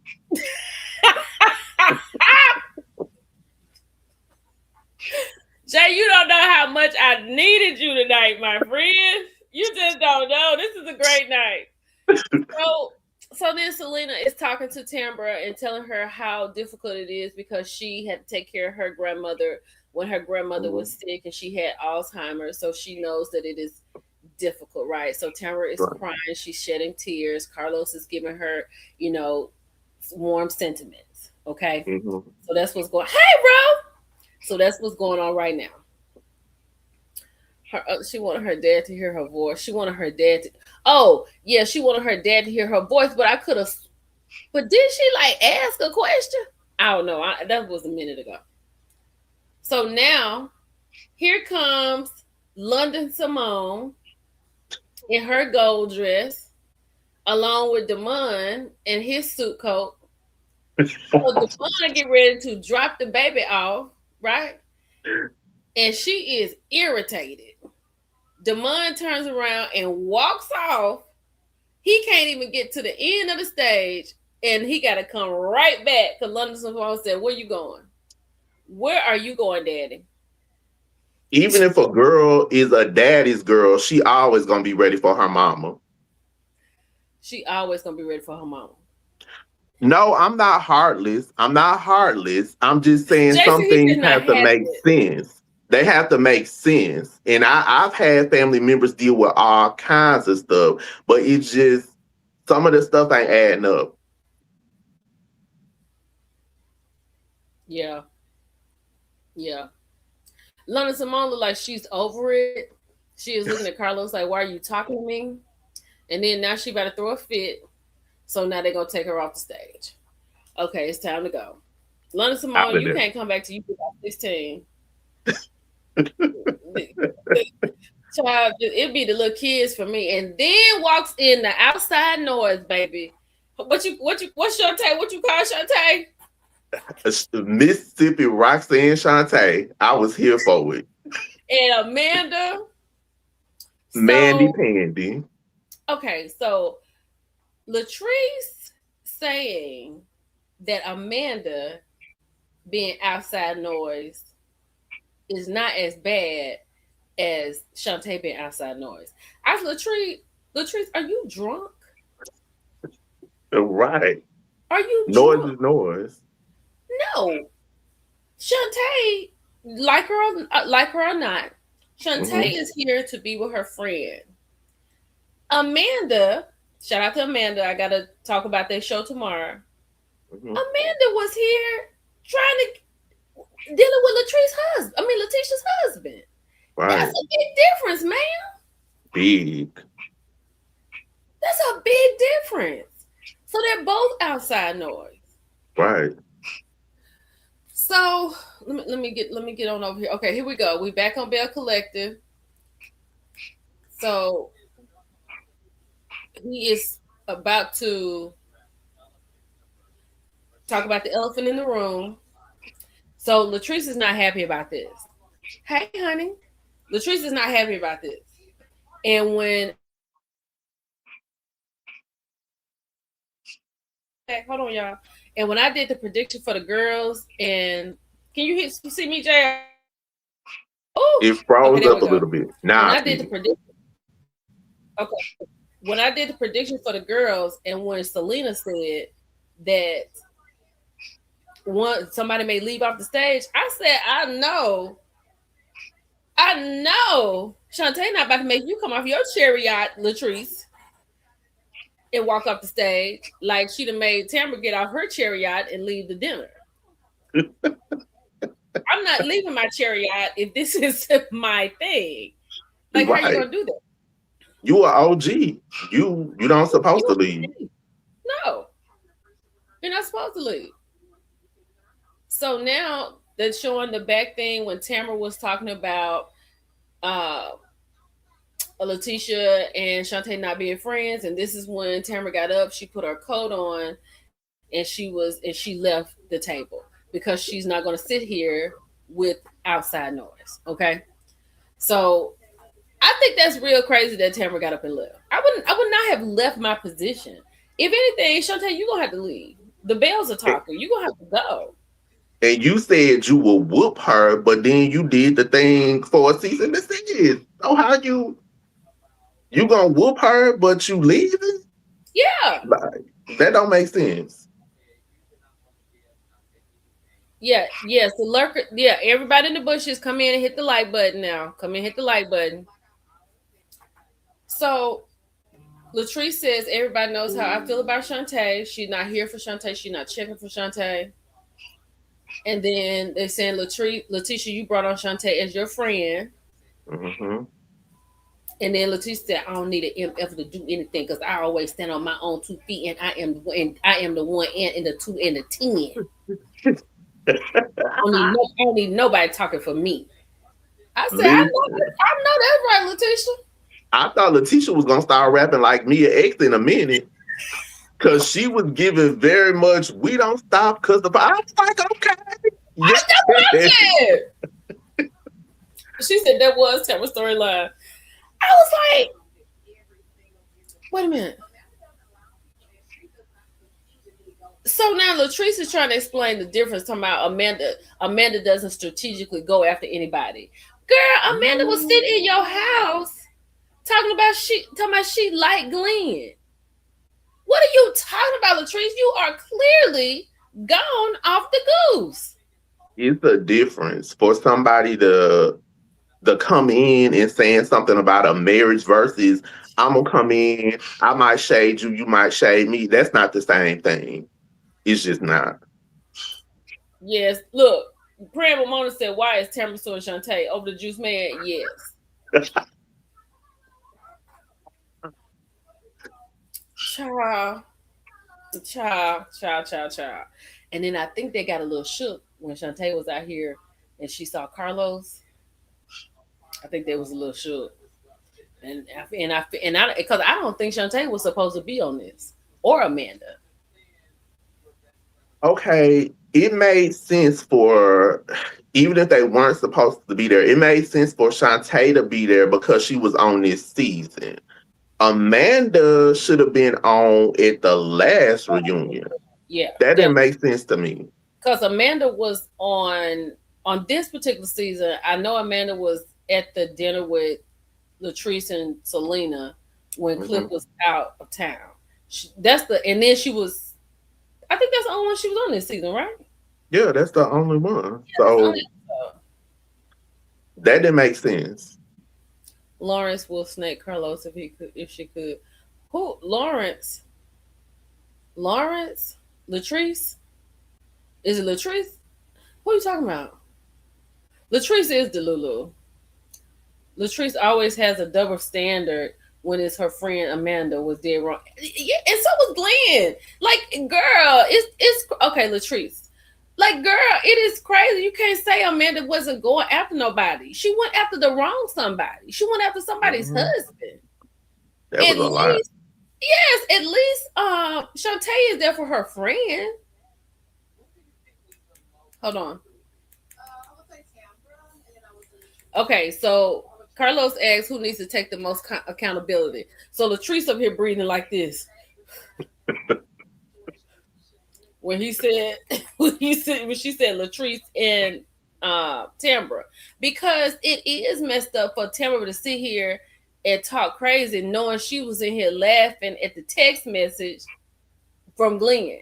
Jay, you don't know how much I needed you tonight, my friend. You just don't know. This is a great night. So, so then Selena is talking to Tambra and telling her how difficult it is because she had to take care of her grandmother when her grandmother Mhm. was sick and she had Alzheimer's. So she knows that it is difficult, right? So Tamara is Right. crying, she's shedding tears. Carlos is giving her, you know, warm sentiments. Okay. Mhm. So that's what's going. Hey, bro. So that's what's going on right now. She wanted her dad to hear her voice. She wanted her dad to. Oh yeah, she wanted her dad to hear her voice. But I could have. But did she like ask a question? I don't know. That was a minute ago. So now here comes London Simone in her gold dress, along with Damon in his suit coat. So Damon get ready to drop the baby off, right? And she is irritated. Damon turns around and walks off. He can't even get to the end of the stage, and he got to come right back because London Simone said, "Where you going? Where are you going, Daddy?" Even if a girl is a daddy's girl, she always gonna be ready for her mama. She always gonna be ready for her mama. No, I'm not heartless. I'm not heartless. I'm just saying Jason, some he things just not have to having make it. sense. They have to make sense. And I've had family members deal with all kinds of stuff, but it's just some of the stuff ain't adding up. Yeah, yeah. London Simone look like she's over it. She is looking at Carlos like, "Why are you talking to me?" And then now she about to throw a fit. So now they're gonna take her off the stage. Okay, it's time to go. London Out Simone, of you there. can't come back to you about 16. Child, it'd be the little kids for me. And then walks in the outside noise, baby. What's Shantae? What you call Shantae? Mississippi Roxanne Shante. I was here for it. And Amanda. Mandy So Pandy. okay, so Latrice saying that Amanda being outside noise is not as bad as Shantae being outside noise. I said, Latrice, are you drunk? Right. Are you Noise drunk? is noise. No. Shantae, like her or not, Hmm. Shantae is here to be with her friend. Amanda, shout out to Amanda. I gotta talk about that show tomorrow. Hmm. Amanda was here trying to dealing with Latrice's husband. I mean Letitia's husband. That's Right. a big difference, man. Big. That's a big difference. So they're both outside noise. Right. So let me get on over here. Okay, here we go. We back on Bell Collective. So he is about to talk about the elephant in the room. So Latrice is not happy about this. Hey, honey. Latrice is not happy about this. And when hold on, y'all. And when I did the prediction for the girls, and can you see me, Jay? Oh, It okay, froze there we up a go. little bit. When Now I I did the see prediction, okay, when I did the prediction for the girls, and when Selena said that one somebody may leave off the stage, I said, I know, Shantae not about to make you come off your chariot, Latrice, and walk up the stage like she'd have made Tamara get off her chariot and leave the dinner. it. I'm not leaving my chariot if this is my thing. Like, how are you Right. gonna do that? You are OG. You don't supposed to You leave. no, you're not supposed to leave. So now they're showing the back thing when Tamara was talking about uh Letitia and Shantae not being friends, and this is when Tamara got up. She put her coat on, and she left the table because she's not going to sit here with outside noise. Okay, so I think that's real crazy that Tamara got up and left. I would not have left my position. If anything, Shantae, you're gonna have to leave. The bells are talking. You're gonna have to go. And you said you will whoop her, but then you did the thing for a cease and desist. So how you gonna whoop her, but you leaving? Yeah, Like, that don't make sense. yes. The lurker. Yeah, everybody in the bushes, come in and hit the like button now. Come in, hit the like button. So Latrice says everybody knows how I feel about Shantae. She's not here for Shantae. She's not checking for Shantae. And then they saying Letitia, you brought on Shantae as your friend. Hmm. And then Letitia said, I don't need an MF to do anything because I always stand on my own 2 feet, and I am the one and the two and the 10. I don't need nobody talking for me. I said, Listen, I know that's right, Letitia. I thought Letitia was gonna start rapping like Mia X in a minute. Cause she was giving very much, we don't stop cause the I was like, okay. That's what I Yeah. said. She said that was Tamara's storyline. I was like, wait a minute. So now Latrice is trying to explain the difference. Talking about Amanda doesn't strategically go after anybody. Girl, Amanda was sitting in your house talking about she liked Glenn. What are you talking about, Latrice? You are clearly gone off the goose. It's a difference for somebody to come in and saying something about a marriage versus I'm gonna come in, I might shade you, you might shade me. That's not the same thing. It's just not. Yes, look, Pram Ramona said, why is Tiramisu and Shantae over the juice man? Yes. Child, child. And then I think they got a little shook when Shantae was out here and she saw Carlos. I think they was a little shook. And I because I don't think Shantae was supposed to be on this or Amanda. Okay, it made sense for even if they weren't supposed to be there, it made sense for Shantae to be there because she was on this season. Amanda should have been on at the last reunion. Yeah, That didn't definitely. make sense to me. Because Amanda was on this particular season. I know Amanda was at the dinner with Latrice and Selena when Cliff Hmm. was out of town. That's the and then she was. I think that's the only one she was on this season, right? Yeah, that's the only one. Yeah, that's the only So episode. that didn't make sense. Lawrence will snake Carlos if he could, if she could. Who? Lawrence? Lawrence? Latrice? Is it Latrice? Who are you talking about? Latrice is the Lulu. Latrice always has a double standard when it's her friend Amanda was dead wrong. Yeah, and so was Glenn. Like, girl, it's okay, Latrice. Like, girl, it is crazy. You can't say Amanda wasn't going after nobody. She went after the wrong somebody. She went after somebody's Hmm. husband. That At was a lot. least, yes, at least Shantae is there for her friend. Hold on. Okay, so Carlos asks who needs to take the most accountability. So Latrice up here breathing like this when he said when she said Latrice and Tambra, because it is messed up for Tambra to sit here and talk crazy knowing she was in here laughing at the text message from Glenn.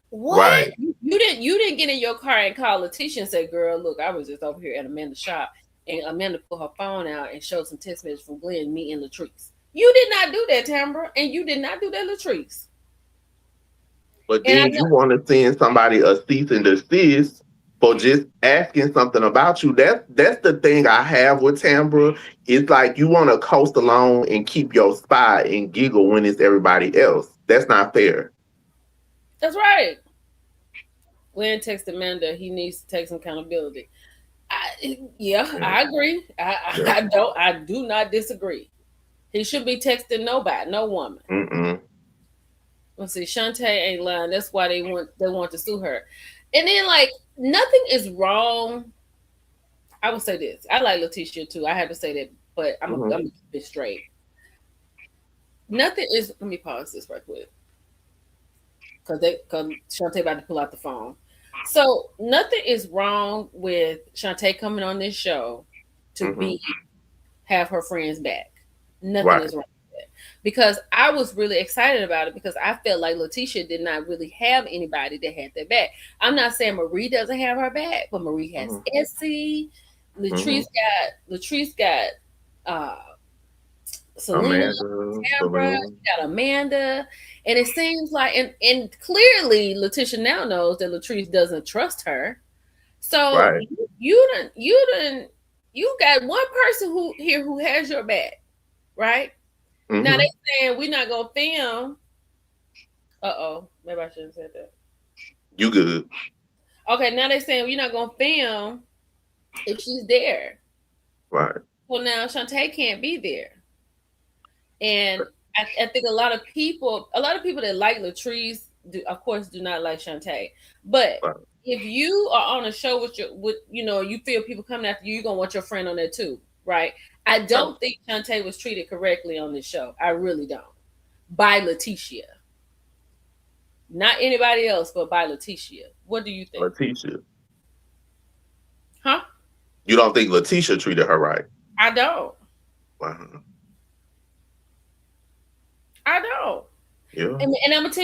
What? Right. You didn't get in your car and call Letitia and say, "Girl, look, I was just over here at Amanda's shop," and Amanda pulled her phone out and showed some text messages from Glenn, me, and Latrice. You did not do that, Tambra, and you did not do that, Latrice. But And I then know you want to send somebody a cease and desist for just asking something about you. That's the thing I have with Tambra. It's like you want to coast along and keep your spot and giggle when it's everybody else. That's not fair. that's right. Glenn texted Amanda he needs to take some accountability. Yeah, Yeah. I agree. Yeah. I do not disagree. He should be texting nobody, no woman. Mm-mm. Let's see, Shantae ain't lying. That's why they want to sue her. And then like nothing is wrong. I would say this. I like Letitia too. I have to say that, but I'm Mm-hmm. gonna keep it straight. Nothing is. Let me pause this right quick because Shantae about to pull out the phone. So nothing is wrong with Shantae coming on this show to Mm-hmm. be have her friends back. Nothing Right. is wrong with that. Because I was really excited about it because I felt like Letitia did not really have anybody that had their back. I'm not saying Marie doesn't have her back, but Marie has Mm-hmm. Essie. Mm-hmm. Latrice got uh Selena, Amanda, Tambra, Selena. she got Amanda. And it seems like and clearly Letitia now knows that Latrice doesn't trust her. So Right. you got one person who here who has your back, right? Now they Mm-hmm. saying we're not gonna film. Uh oh, maybe I shouldn't have said that. You good. Okay, now they saying we're not gonna film if she's there. Right. So now Shantae can't be there, and I think a lot of people that like Latrice, of course, do not like Shantae. But Right. if you are on a show with you feel people coming after you, you're gonna want your friend on there too, right? I Right. don't think Shantae was treated correctly on this show. I really don't. By Letitia. Not anybody else, but by Letitia. What do you think? Letitia. Huh? You don't think Letitia treated her right? I don't. Wow. I don't. Yeah. And I'm gonna tell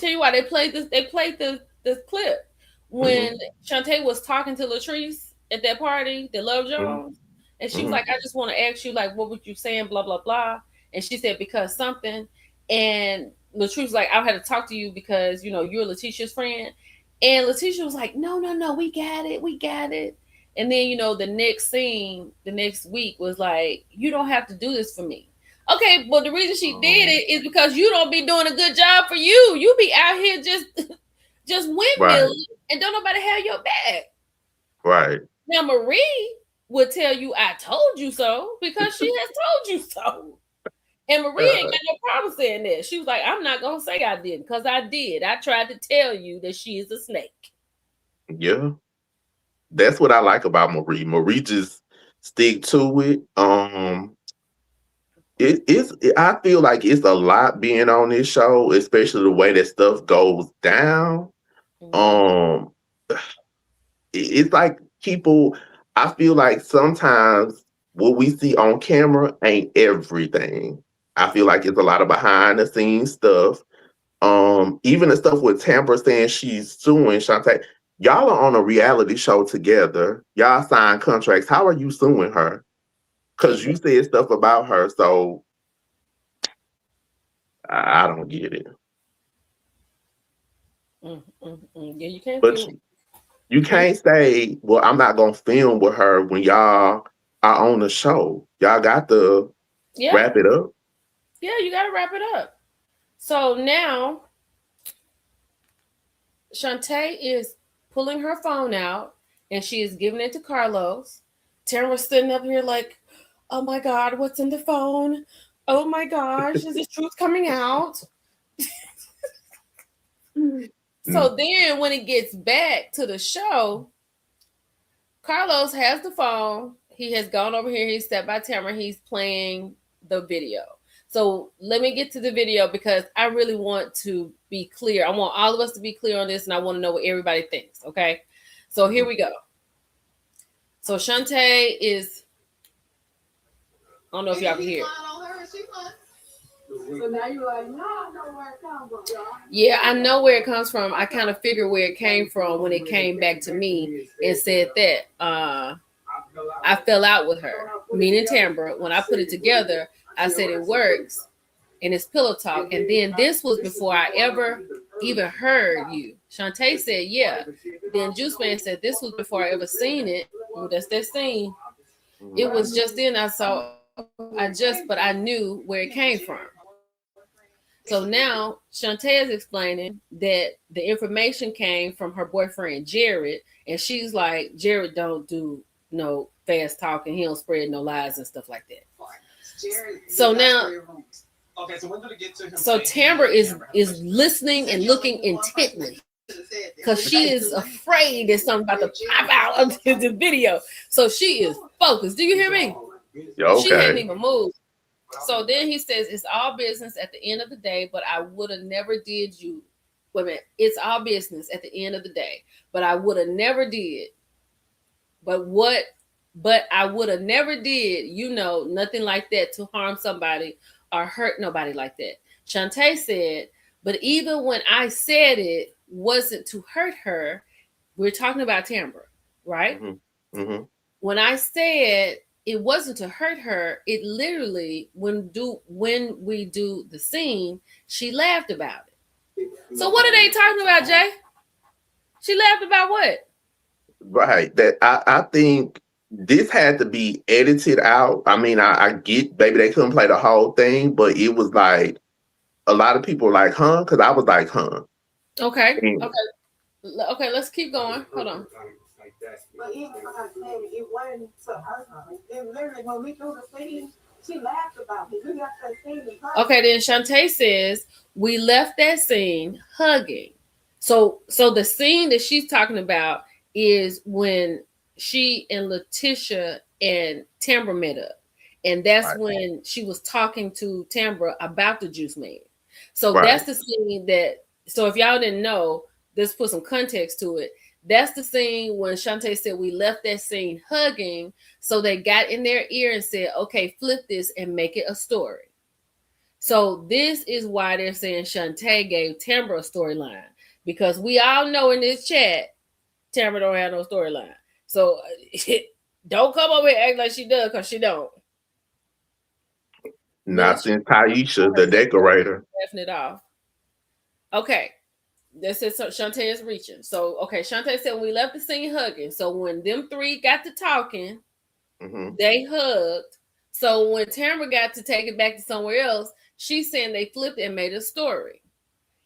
you why they played this. They played this clip Mm-hmm. when Shantae was talking to Latrice at that party, the Love Mm-hmm. Jones, and she was Mm-hmm. like, "I just want to ask you, like, what were you saying? Blah blah blah." And she said because something, and Latrice was like, "I had to talk to you because you're Letitia's friend," and Letitia was like, "No no no, we got it, we got it." And then the next scene, the next week was like, "You don't have to do this for me." Okay, but the reason she did Um, it is because you don't be doing a good job for you. You be out here just just right. windmilling and don't nobody have your back. Right. Now Marie would tell you I told you so because she has told you so. And Marie ain't Uh, got no problem saying that. She was like, I'm not gonna say I didn't because I did. I tried to tell you that she is a snake. yeah. That's what I like about Marie. Marie just stick to it. I feel like it's a lot being on this show, especially the way that stuff goes down. Mm-hmm. Um, it's like people. I feel like sometimes. what we see on camera ain't everything. I feel like it's a lot of behind the scenes stuff. Even the stuff with Tampa saying she's suing Shantae. Y'all are on a reality show together. Y'all sign contracts. How are you suing her? Because you said stuff about her. So I don't get it. Yeah, you can't But feel. you Hmm? can't say, well, I'm not gonna film with her when y'all are on the show. Y'all got to Yeah, wrap it up. yeah, you got to wrap it up. So now Shantae is pulling her phone out and she is giving it to Carlos. Tamara's sitting up here like, oh my God, what's in the phone? Oh my gosh, is the truth coming out? Mm. So then when it gets back to the show, Carlos has the phone. He has gone over here. He's sat by Tamara. He's playing the video. So let me get to the video because I really want to be clear. I want all of us to be clear on this and I want to know what everybody thinks. Okay. So here Mhm. we go. So Shantae is, I don't know if y'all can hear. So now you're like, no, I know where it comes from, y'all. Yeah, I know where it comes from. I kind of figured where it came from when it came back to me and said that I fell out with her, meaning Tambra. When I put it together, I said it works and it's pillow talk. And then this was before I ever even heard you. Shantae said, yeah. Then Juice Man said this was before I ever seen it. Well, that's that scene. It Mhm. was just then I saw but I knew where it came from. So now Shantae is explaining that the information came from her boyfriend Jared, and she's like, Jared don't do no fast talking, he don't spread no lies and stuff like that. So now so Tamara is listening and looking intently because she is afraid that something about to pop out of the video. So she is focused. Do you hear me? Yeah, She hadn't okay. even moved. So then he says, it's all business at the end of the day, but I would have never did you. Wait a minute. It's all business at the end of the day, but I would have never did. But what? But I would have never did, nothing like that to harm somebody or hurt nobody like that. Shantae said, but even when I said it wasn't to hurt her, we're talking about Tambra, right? Hmm. Hmm. When I said it wasn't to hurt her, it literally when we do the scene, she laughed about it. So what are they talking about, Jay? She laughed about what? Right. That I think this had to be edited out. I mean, I get maybe they couldn't play the whole thing, but it was like a lot of people were like, huh? Because I was like, huh. Okay, And okay. Let's keep going. Hold on. But even like I said, it wasn't to hurt her. Then literally when we do the scene, she laughed about it. We got that scene in her. Okay, then Shantae says we left that scene hugging. So the scene that she's talking about is when she and Letitia and Tambra met up. And that's right, when she was talking to Tambra about the juice man. So right, that's the scene that so if y'all didn't know, let's put some context to it. That's the scene when Shantae said we left that scene hugging. So they got in their ear and said, okay, flip this and make it a story. So this is why they're saying Shantae gave Tambra a storyline because we all know in this chat Tambra don't have no storyline. So don't come over here and act like she does because she don't. not Ministry since Taisha, the decorator. laughing it off. Okay, this is so Shantae is reaching. So okay, Shantae said when we left the scene hugging. So when them three got to talking, Hmm. they hugged. So when Tamara got to take it back to somewhere else, she's saying they flipped and made a story.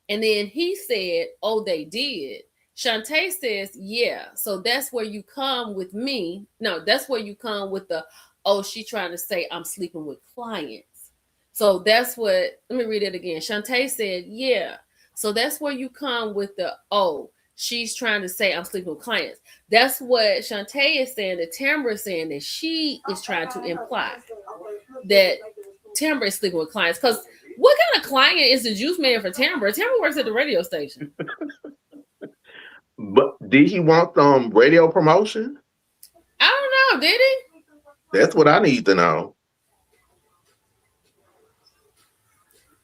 And then he said, oh, they did. Shantae says, yeah. So that's where you come with me. No, that's where you come with the, oh, she trying to say I'm sleeping with clients. So that's what, let me read it again. Shantae said, yeah. So that's where you come with the, oh, she's trying to say I'm sleeping with clients. That's what Shantae is saying, that Tamara is saying that she is trying to imply that Tamara is sleeping with clients. Because what kind of client is the juice man for Tamara? Tamara works at the radio station. But did he want some radio promotion? I don't know. Did he? That's what I need to know.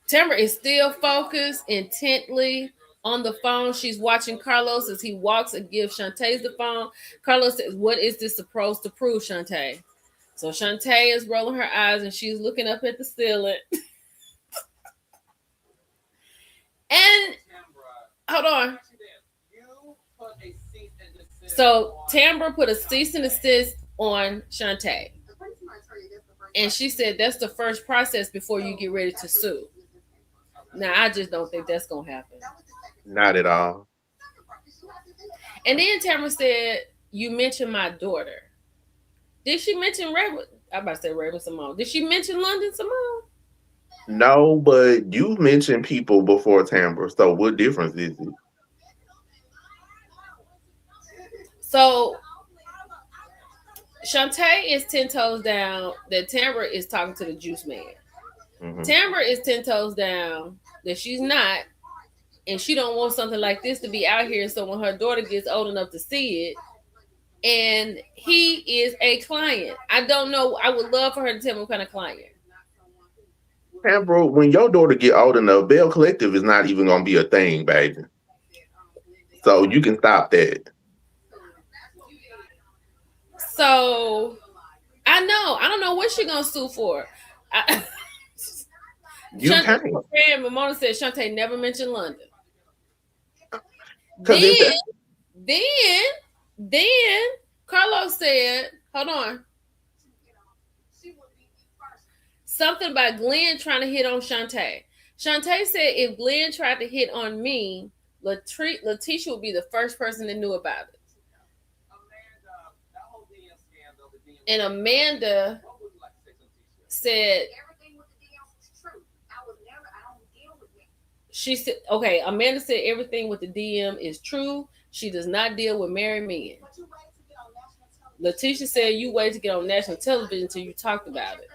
Tamara is still focused intently on the phone. She's watching Carlos as he walks and gives Shantae the phone. Carlos says, "What is this supposed to prove, Shantae?" So Shantae is rolling her eyes and she's looking up at the ceiling. And hold on. So Tambra put a cease and desist on Shantae. And she said that's the first process before you get ready to sue. Now I just don't think that's gonna happen. Not at all. And then Tamara said, "You mentioned my daughter. Did she mention Raven? I'm about to say Raven Simone. Did she mention London Simone?" No, but you mentioned people before Tamra, so what difference is it? So Shantae is 10 toes down that Tamara is talking to the juice man. Hmm. Tamara is 10 toes down that she's not, and she don't want something like this to be out here. So when her daughter gets old enough to see it, and he is a client. I don't know. I would love for her to tell me what kind of client. Tamra, when your daughter get old enough, Bell Collective is not even gonna be a thing, baby. So you can stop that. So I know. I don't know what she gonna sue for. I, You Shantae, can't. friend Ramona said Shantae never mentioned London. Because Then, if that then, then Carlos said, "Hold on, something about Glenn trying to hit on Shantae." Shantae said if Glenn tried to hit on me, Letitia would be the first person that knew about it. And Amanda said she said, okay, Amanda said everything with the DM is true. She does not deal with married men. Letitia said you wait to get on national television until you talked about it.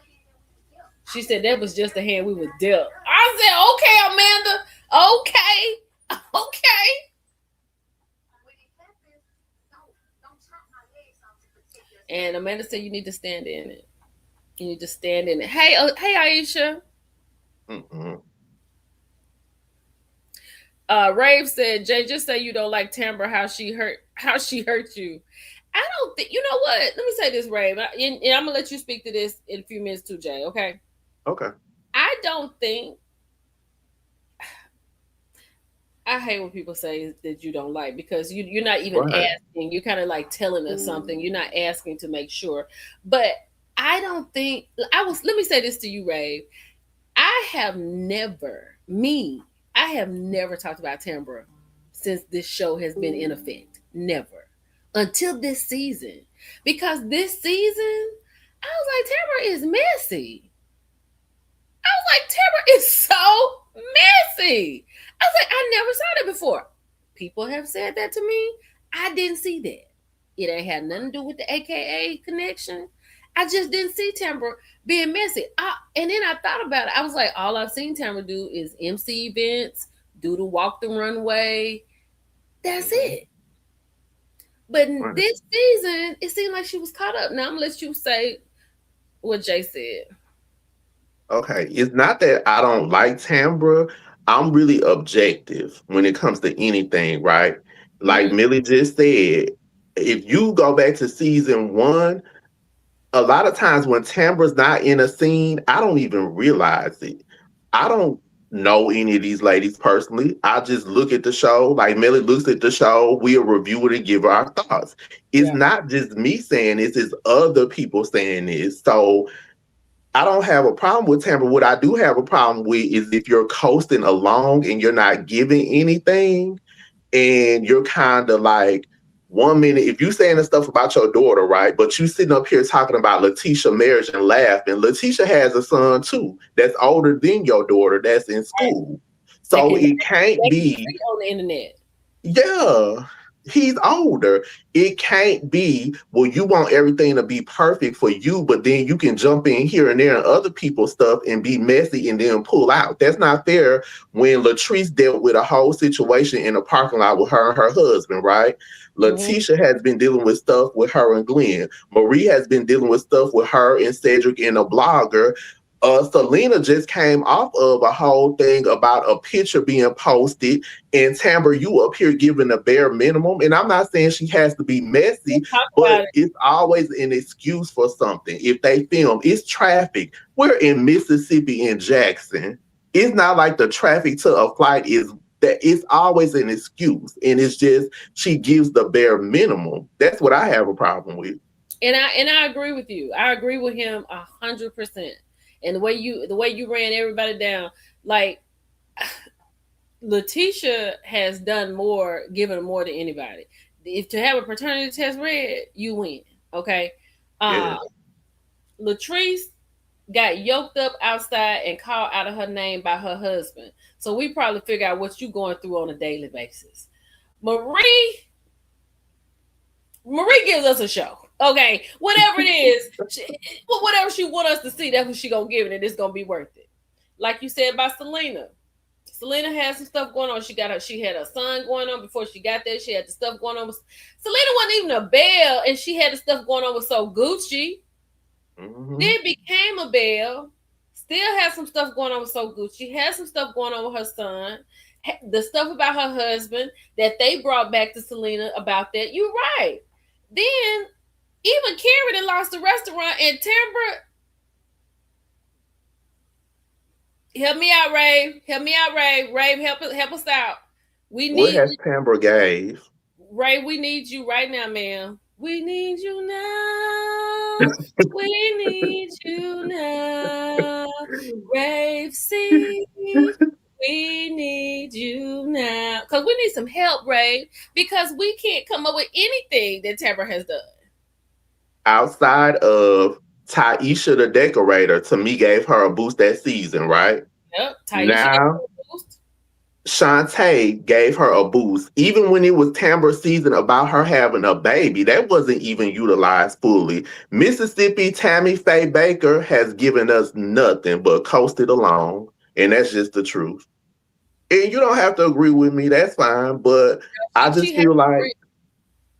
She said that was just the hand we were dealt. I said, okay, Amanda. Okay. Okay. And Amanda said you need to stand in it. You need to stand in it. Hey, Aisha. mm-mm. Rave said, Jay, just say you don't like Tambra, how she hurt you. I don't think, you know what? Let me say this, Rave, and I'm gonna let you speak to this in a few minutes too, Jay. Okay. Okay. I don't think I hate when people say that you don't like because you're not even Right. asking. You're kind of like telling us something. You're not asking to make sure. But I don't think I was. Let me say this to you, Ray. I have never me. I have never talked about Tambra since this show has been in effect. Never until this season, because this season I was like Tambra is messy. I was like, Tamara is so messy. I was like, I never saw that before. People have said that to me. I didn't see that. It ain't had nothing to do with the AKA connection. I just didn't see Tamara being messy. And then I thought about it. I was like, all I've seen Tamara do is MC events, do the walk the runway. That's it. But Right. this season, it seemed like she was caught up. Now I'm gonna let you say what Jay said. Okay. It's not that I don't like Tambra. I'm really objective when it comes to anything, right? Like Mm-hmm. Millie just said, if you go back to season one, a lot of times when Tambra's not in a scene, I don't even realize it. I don't know any of these ladies personally. I just look at the show, like Millie looks at the show, we'll review it and give our thoughts. It's Yeah. not just me saying this, it's other people saying this. So I don't have a problem with Tambra. What I do have a problem with is if you're coasting along and you're not giving anything, and you're kind of like 1 minute, if you saying the stuff about your daughter, right? But you sitting up here talking about Letitia marriage and laughing. Letitia has a son too that's older than your daughter that's in school. They So can it can't they can be, see on the internet. yeah. he's older. It can't be, well, you want everything to be perfect for you, but then you can jump in here and there and other people's stuff and be messy and then pull out. That's not fair. When Latrice dealt with a whole situation in a parking lot with her and her husband, right? Mhm. Letitia has been dealing with stuff with her and Glenn. Marie has been dealing with stuff with her and Cedric and a blogger. Selena just came off of a whole thing about a picture being posted, and Tamber, you up here giving the bare minimum. And I'm not saying she has to be messy, Let's talk about but it. it's always an excuse for something. If they film, it's traffic. We're in Mississippi in Jackson. It's not like the traffic to a flight is that, it's always an excuse. And it's just she gives the bare minimum. That's what I have a problem with. And I agree with you. I agree with him 100%. And the way you ran everybody down, like Letitia has done more, given more than anybody. If to have a paternity test read, you win. Okay. Uh Yes. Latrice got yoked up outside and called out of her name by her husband. So we probably figure out what you going through on a daily basis. Marie Marie gives us a show. Okay, whatever it is, whatever she want us to see, that's what she gonna give it, and it's gonna be worth it. Like you said about Selena. Selena had some stuff going on. She had a son going on before she got there. She had the stuff going on with Selena wasn't even a Belle, and she had the stuff going on with So Gucci. Hmm. Then became a Belle. Still has some stuff going on with So Gucci. Has some stuff going on with her son. The stuff about her husband that they brought back to Selena about that. You're right. Then even Carrie that lost the restaurant and Timber, help me out, Ray. Help me out, Ray. Ray, help us out. We What need has Tamra gave? Ray, we need you right now, ma'am. We need you now. We need you now. Rave C. We need you now. Because we need some help, Ray. Because we can't come up with anything that Tamara has done. Outside of Taisha the decorator, to me gave her a boost that season, right? Yep. Taisha got Now a boost. Shantae gave her a boost. Even when it was Tambra's season about her having a baby, that wasn't even utilized fully. Mississippi Tammy Faye Baker has given us nothing but coasted along. And that's just the truth. And you don't have to agree with me, that's fine. But I She just has feel to like agree.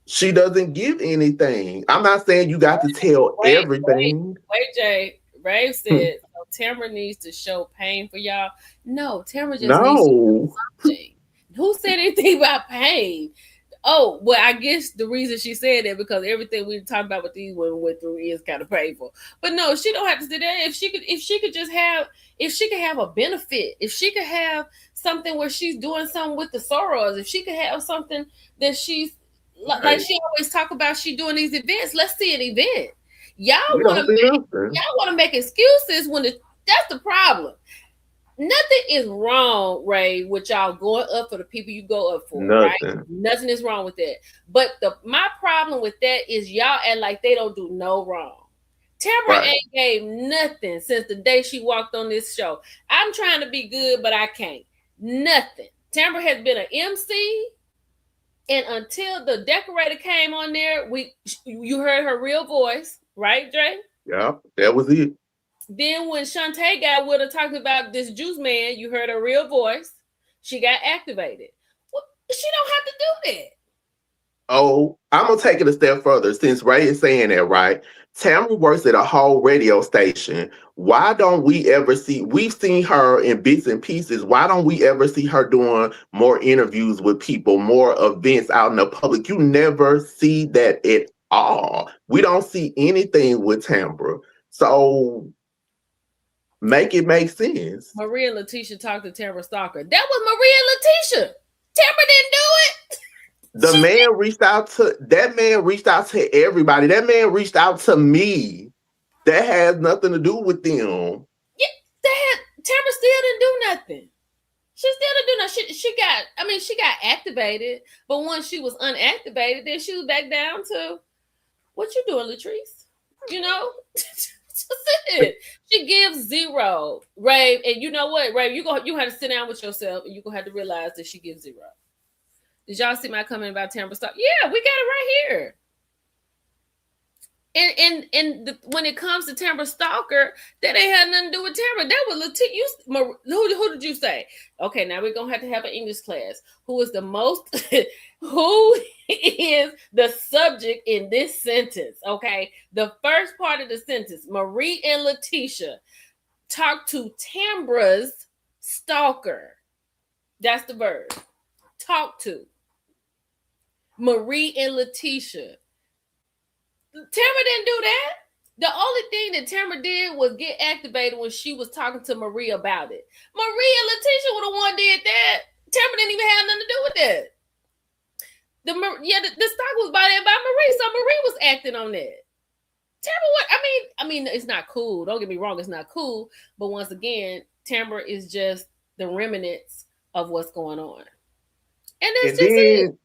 she doesn't give anything. I'm not saying you got to tell Wait, wait, everything. wait, Jay. Rave said, so Tamara needs to show pain for y'all. No, Tamara just needs to No. do something. Who said anything about pain? Oh, well, I guess the reason she said that because everything we talked about with these women went through is kind of painful. But no, she don't have to do that. If she could have a benefit, if she could have something where she's doing something with the sorors, if she could have something that she's like Right. she always talk about, she doing these events. Let's see an event. Y'all We want to don't see make nothing. y'all want to make excuses when that's the problem. Nothing is wrong, Ray, with y'all going up for the people you go up for, right? Nothing. Nothing is wrong with that. But my problem with that is y'all act like they don't do no wrong. Tamara Right. ain't gave nothing since the day she walked on this show. I'm trying to be good, but I can't. Nothing. Tamara has been an MC, and until the decorator came on there, you heard her real voice, right, Dre? Yeah, that was it. Then when Shantae got with her talking about this juice man, you heard her real voice. She got activated. Well, she don't have to do that. Oh, I'm gonna take it a step further since Ray is saying that, right? Tamara works at a whole radio station. Why don't we ever see? We've seen her in bits and pieces. Why don't we ever see her doing more interviews with people, more events out in the public? You never see that at all. We don't see anything with Tamara. So make it make sense. Maria and Letitia talked to Tamara Stalker. That was Maria and Letitia. Tamara didn't do it. The She man reached out to that man reached out to everybody. That man reached out to me. That has nothing to do with them. yeah, that Tamara still didn't do nothing. She still didn't do nothing. She got activated, but once she was unactivated, then she was back down to what you doing, Latrice? You know? Just it. She gives zero. Ray, and you know what, Ray, you have to sit down with yourself and you're gonna have to realize that she gives zero. Did y'all see my comment about Tampa Stalker? Yeah, we got it right here. When it comes to Tampa Stalker, that ain't had nothing to do with Tampa. That was who did you say? Okay, now we're gonna have to have an English class. Who is the most? Who is the subject in this sentence? Okay, the first part of the sentence: Marie and Letitia talk to Tambra's stalker. That's the verb. Talk to Marie and Letitia. Tamara didn't do that. The only thing that Tamara did was get activated when she was talking to Marie about it. Marie and Letitia were the one did that. Tamara didn't even have nothing to do with that. The stock was bought in by Marie, so Marie was acting on that. Tamara, what? I mean, it's not cool. Don't get me wrong, it's not cool. But once again, Tamara is just the remnants of what's going on, and that's And just it. then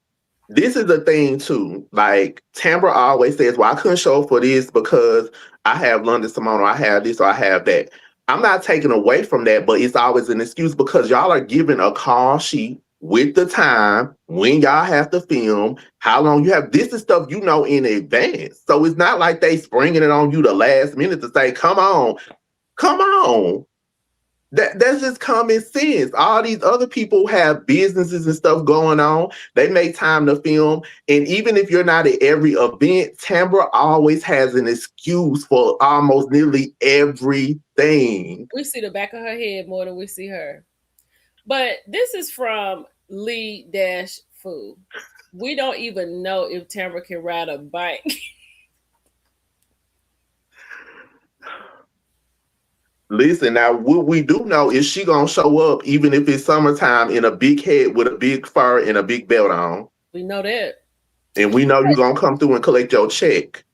this is the thing too. Like Tambra always says, "Well, I couldn't show up for this because I have London Simone, or I have this, or I have that." I'm not taking away from that, but it's always an excuse because y'all are given a call sheet with the time when y'all have to film, how long you have. This is stuff you know in advance, so it's not like they springing it on you the last minute to say, "Come on, come on." That's just common sense. All these other people have businesses and stuff going on. They make time to film. And even if you're not at every event, Tambra always has an excuse for almost nearly everything. We see the back of her head more than we see her. But this is from Lee Dash Fu. We don't even know if Tamara can ride a bike. Listen, now what we do know is she gonna show up even if it's summertime in a big head with a big fur and a big belt on. We know that. And we know you're gonna come through and collect your check.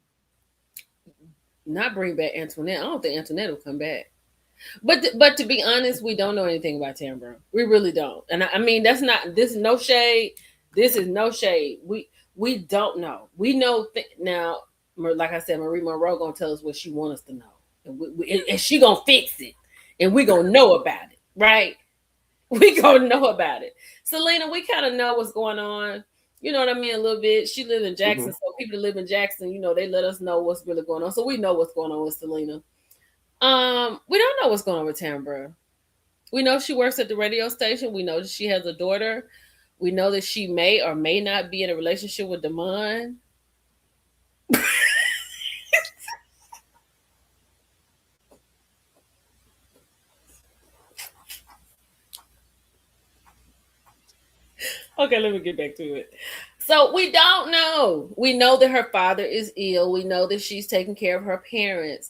Not bring back Antoinette. I don't think Antoinette will come back. But to be honest, we don't know anything about Tamara. We really don't. And I mean, that's not this is no shade. This is no shade. We don't know. We know now. Like I said, Marie Monroe gonna tell us what she wants us to know, and she gonna fix it, and we gonna know about it, right? We gonna know about it. Selena, we kind of know what's going on. You know what I mean? A little bit. She lives in Jackson, Mhm. so people that live in Jackson, they let us know what's really going on. So we know what's going on with Selena. We don't know what's going on with Tambra. We know she works at the radio station. We know that she has a daughter. We know that she may or may not be in a relationship with Damon. Okay, let me get back to it. So we don't know. We know that her father is ill. We know that she's taking care of her parents.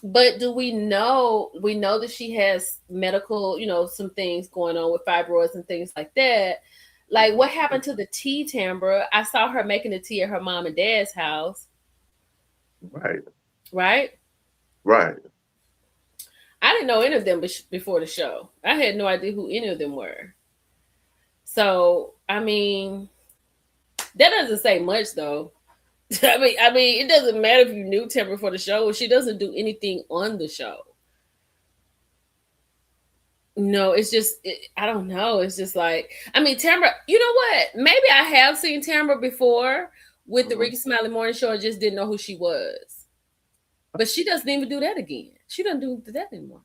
But do we know? We know that she has medical, some things going on with fibroids and things like that. Like what happened to the tea, Tambra? I saw her making the tea at her mom and dad's house, Right, right? right. I didn't know any of them before the show. I had no idea who any of them were. So, I mean, that doesn't say much though. I mean, it doesn't matter if you knew Tamra for the show. She doesn't do anything on the show. No, it's just I don't know. It's just like Tamra. You know what? Maybe I have seen Tamra before with the Mhm. Ricky Smiley Morning Show. I just didn't know who she was. But she doesn't even do that again. She doesn't do that anymore.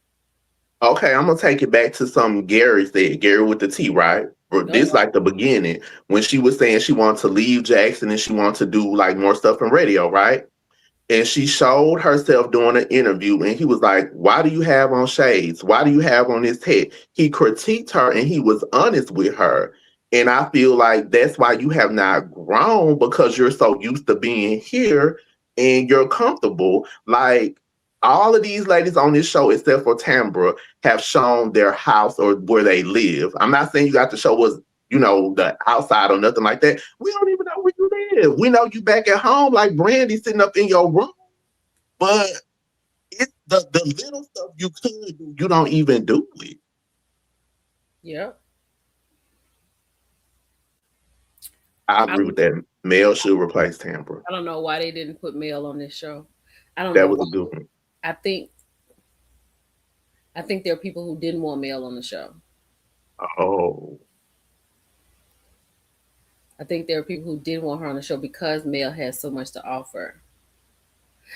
Okay, I'm gonna take it back to something Gary said. Gary with the T, right? For No, this, like the beginning, when she was saying she wanted to leave Jackson and she wanted to do like more stuff in radio, right? And she showed herself doing an interview, and he was like, "Why do you have on shades? Why do you have on this hat?" He critiqued her, and he was honest with her. And I feel like that's why you have not grown because you're so used to being here and you're comfortable. Like all of these ladies on this show, except for Tambra, have shown their house or where they live. I'm not saying you got to show us, the outside or nothing like that. We don't even know where you live. We know you back at home, like Brandy sitting up in your room, but it's the little stuff you could do, you don't even do it. yeah. I I agree with don't, that. Mel should replace Tambra. I don't know why they didn't put Mel on this show. I don't That know was why. a good one. I think I think there are people who didn't want Mel on the show. Oh, I think there are people who didn't want her on the show because Mel has so much to offer.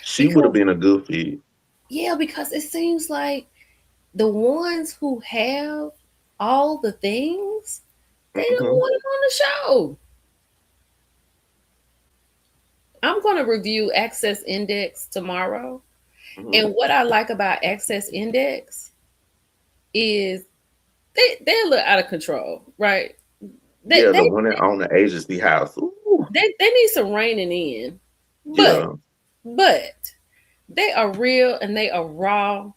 She would have Because been a good fit. yeah, because it seems like the ones who have all the things, they don't Hmm. want him on the show. I'm going to review Access Index tomorrow. Hmm. And what I like about Access Index is they're a little out of control, right? They Yeah, they the one that owned the agency house. Ooh, they need some reining in. But yeah. but they are real and they are raw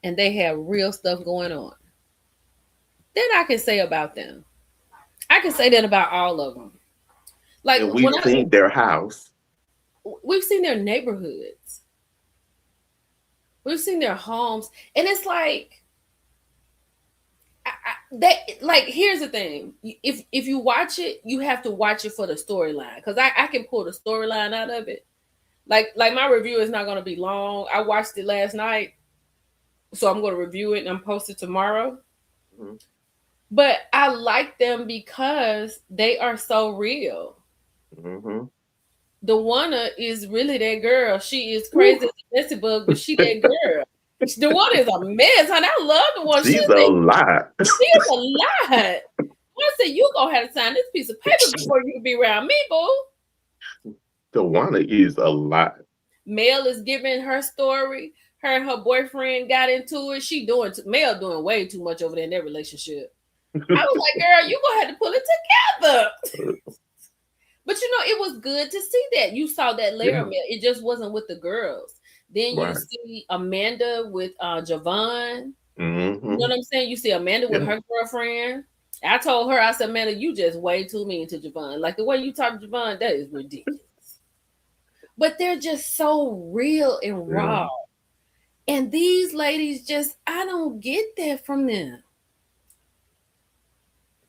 and they have real stuff going on. Then I can say about them. I can say that about all of them. Like And when we've seen their house. we've seen their neighborhoods, we've seen their homes, and it's like they like. Here's the thing: if you watch it, you have to watch it for the storyline because I can pull the storyline out of it. Like my review is not going to be long. I watched it last night, so I'm going to review it and I'm post it tomorrow. Hmm. But I like them because they are so real. Hmm. The Wanna is really that girl. She is crazy as a messy bug, but she that girl. The one is a mess, honey. I love the one. She's a lot. She is a lot. I said you gonna have to sign this piece of paper before you can be around me, boo. Tawana is a lot. Mel is giving her story. Her and her boyfriend got into it. Mel doing way too much over there in their relationship. I was like, girl, you gonna have to pull it together. But it was good to see that. You saw that layer Yeah, of Mel. It just wasn't with the girls. Then you right. see Amanda with Javon. You know Hmm. what I'm saying? You see Amanda with Yeah. her girlfriend. I told her, I said, Amanda, you just way too mean to Javon. Like the way you talk to Javon, that is ridiculous. But they're just so real and Yeah. raw. And these ladies just, I don't get that from them.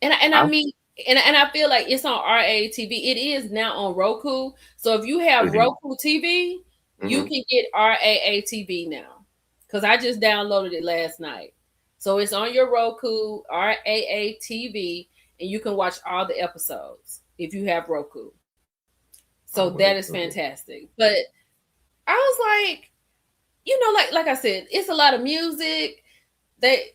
And I I, mean, and I feel like it's on RATV. It is now on Roku. So if you have Roku TV, you mm-hmm. can get RAATV now. Because I just downloaded it last night. So it's on your Roku, RAATV, and you can watch all the episodes if you have Roku. So I'm that gonna is do it. fantastic. But I was like, like I said, it's a lot of music. They,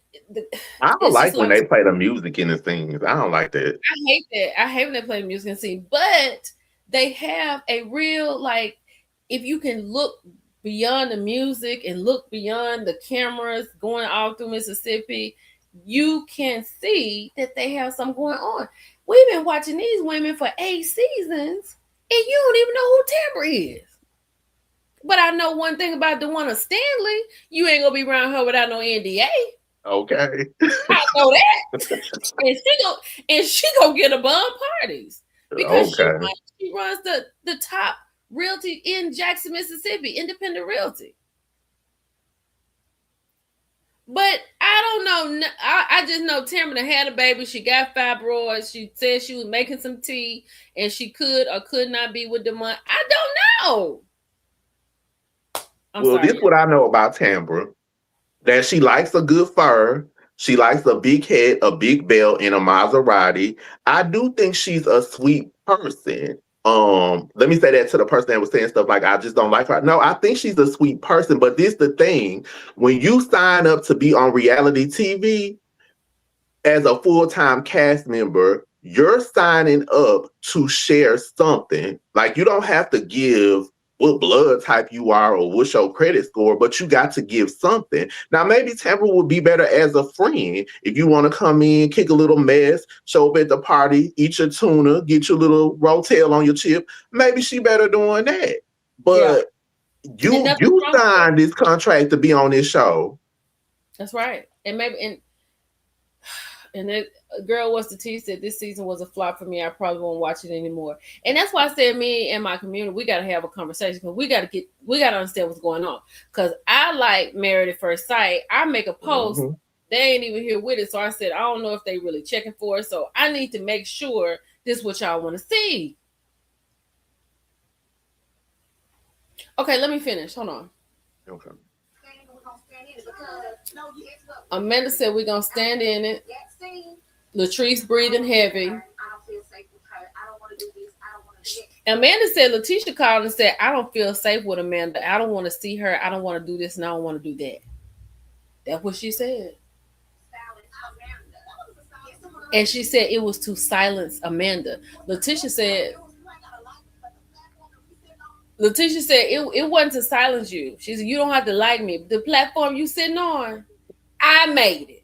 I don't it's just like a when lot of. they play the music in the scenes. I don't like that. I hate that. I hate when they play music and sing, but they have a real like. If you can look beyond the music and look beyond the cameras going all through Mississippi, you can see that they have something going on. We've been watching these women for 8 seasons, and you don't even know who Tamra is. But I know one thing about the one of Stanley: you ain't gonna be around her without no NDA. Okay. I know that. And she go get a bum parties because Okay. she runs the top realty in Jackson, Mississippi, independent realty. But I don't know. I just know Tamara had a baby. She got fibroids. She said she was making some tea, and she could or could not be with the month. I don't know. I'm Well, this sorry. is what I know about Tambra. That she likes a good fur. She likes a big head, a big belt, and a Maserati. I do think she's a sweet person. Let me say that to the person that was saying stuff like I just don't like her. No, I think she's a sweet person, but this the thing. When you sign up to be on reality TV, as a full-time cast member, you're signing up to share something. Like you don't have to give what blood type you are or what's your credit score, but you got to give something. Now, maybe Tamara would be better as a friend if you want to come in, kick a little mess, show up at the party, eat your tuna, get your little rotel on your chip. Maybe she better doing that. Yeah, But and you nothing you wrong with that. signed this contract to be on this show. That's right. And that girl what's the tea said this season was a flop for me. I probably won't watch it anymore. And that's why I said me and my community, we gotta have a conversation because we gotta understand what's going on. Cause I like Married at First Sight. I make a post, Mhm. they ain't even here with it. So I said, I don't know if they really checking for it. So I need to make sure this is what y'all want to see. Okay, let me finish. Hold on. Okay. Amanda said we're gonna stand in it. Latrice breathing heavy. Amanda said Letitia called and said, I don't feel safe with Amanda. I don't want to see her. I don't want to do this and I don't want to do that. That's what she said. And she said it was to silence Amanda. Letitia said Letitia said it wasn't to silence you. She said, you don't have to like me. The platform you sitting on, I made it.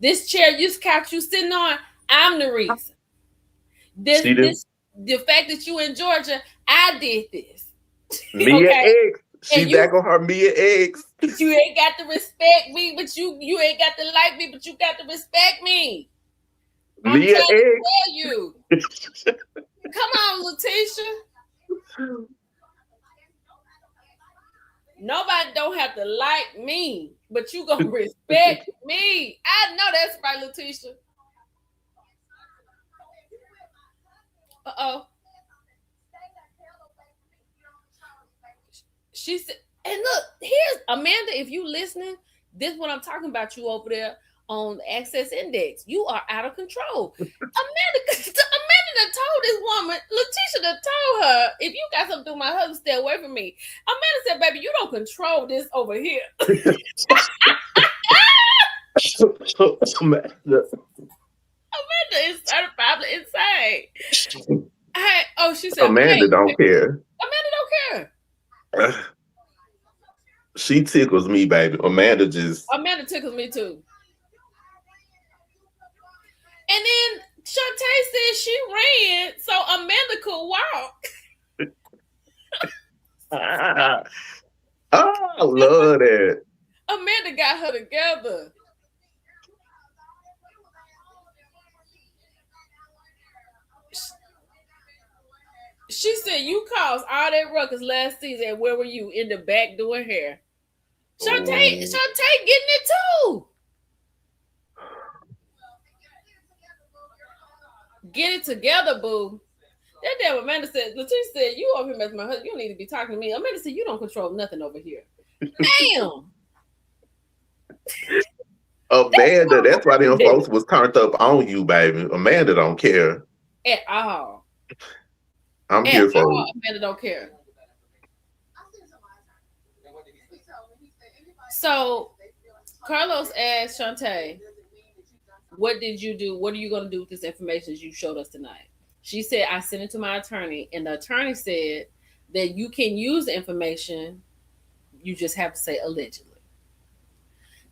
This chair, this couch you sitting on, I'm the reason. She did. This the fact that you in Georgia, I did this. Mia Okay. X. She And you back on her Mia X. you ain't got to respect me, but you ain't got to like me, but you got to respect me. I'm trying Mia to X. tell you. Come on, Letitia. Nobody don't have to like me, but you gonna respect me. I know that's right, Letitia. Uh-oh. She said, and look, here's Amanda, if you listening, this is what I'm talking about you over there on the Access Index. You are out of control. Amanda done told this woman, Letitia done told her, if you got something to do with my husband, stay away from me. Amanda said, baby, you don't control this over here. Amanda is certifiably insane. Hey, oh, she said, Amanda hey, don't care. Amanda don't care. She tickles me, baby. Amanda just Amanda tickles me too. And then Shantae said she ran so Amanda could walk. I love that. Amanda got her together. She said you caused all that ruckus last season. And where were you? In the back doing hair. Shantae Oh. getting it too. Get it together, boo. That damn Amanda said, Letitia said, you over here messing my husband. You don't need to be talking to me. Amanda said, you don't control nothing over here. Damn. Amanda, that's why them folks was turned up on you, baby. Amanda don't care. At all. I'm At here for all, it. Amanda don't care. So Carlos asked Shantae, what did you do? What are you going to do with this information you showed us tonight? She said, I sent it to my attorney. And the attorney said that you can use the information. You just have to say allegedly.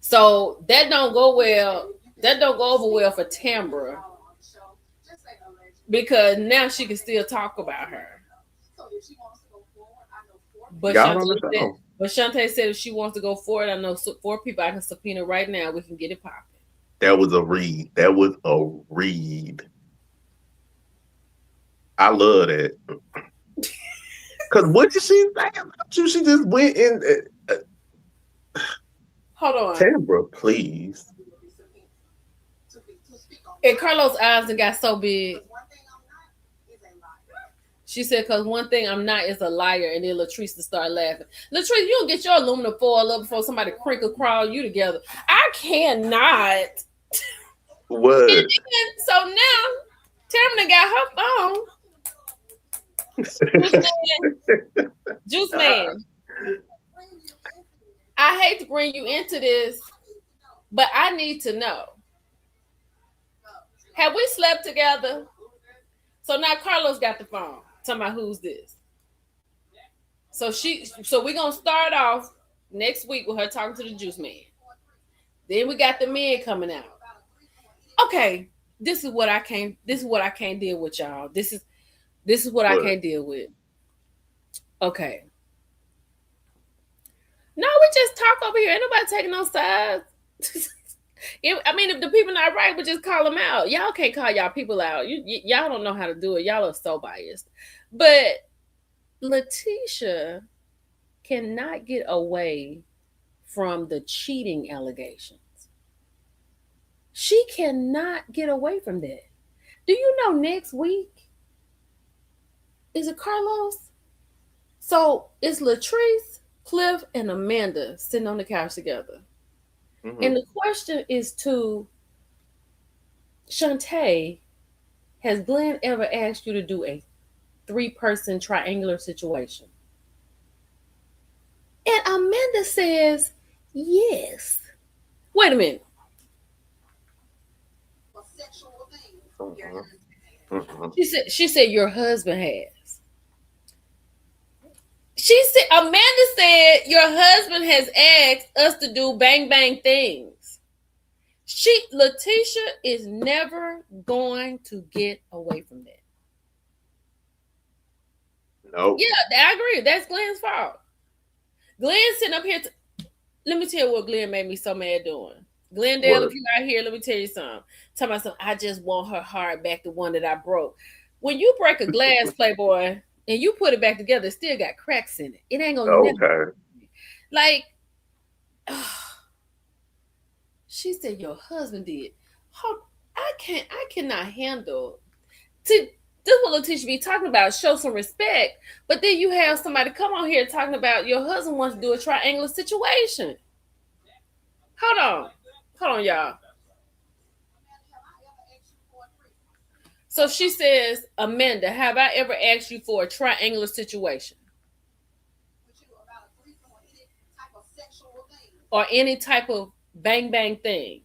So that don't go well. That don't go over well for Tambra because now she can still talk about her. But Y'all on the show. Shantae said if she wants to go forward, I know 4 people I can subpoena right now. We can get it popping. That was a read. That was a read. I love that. Cause what did she say about you? She just went in. Hold on. Tambra, please. And Carlos' eyes got so big. She said, because one thing I'm not is a liar. And then Latrice to start laughing. Latrice, you don't get your aluminum foil up before somebody crinkle crawl you together. I cannot. What? And so now, Tamara got her phone. Juice man. I hate to bring you into this, but I need to know. Have we slept together? So now Carlos got the phone. Talking about who's this. So we're gonna start off next week with her talking to the juice man. Then we got the men coming out. Okay, this is what I can't deal with, y'all. This is what I can't deal with. Okay. No, we just talk over here. Ain't nobody taking no sides. If the people not right, we just call them out. Y'all can't call y'all people out. Y'all don't know how to do it. Y'all are so biased. But Letitia cannot get away from the cheating allegations. She cannot get away from that. Do you know next week? Is it Carlos? So it's Latrice, Cliff, and Amanda sitting on the couch together. Mm-hmm. And the question is to Shantae, has Glenn ever asked you to do a 3-person triangular situation? And Amanda says, yes. Wait a minute. For sexual things. Your Mhm. husband has. Mhm. She said your husband has. She said Amanda said your husband has asked us to do bang bang things. Letitia is never going to get away from that. Nope. Yeah, I agree. That's Glenn's fault. Glenn sitting up here. Let me tell you what Glenn made me so mad doing. Glendale, if What? you out here, let me tell you something. Tell me something. I just want her heart back, the one that I broke. When you break a glass, Playboy, and you put it back together, it still got cracks in it. It ain't gonna never Okay. like. She said your husband did. I cannot handle. See, this what Letitia be talking about. Show some respect, but then you have somebody come on here talking about your husband wants to do a triangular situation. Hold on, hold on, y'all. Amanda, have I ever asked you for a threesome? So she says, Amanda, have I ever asked you for a triangular situation With you about a threesome or any type of sexual thing? or any type of bang bang thing?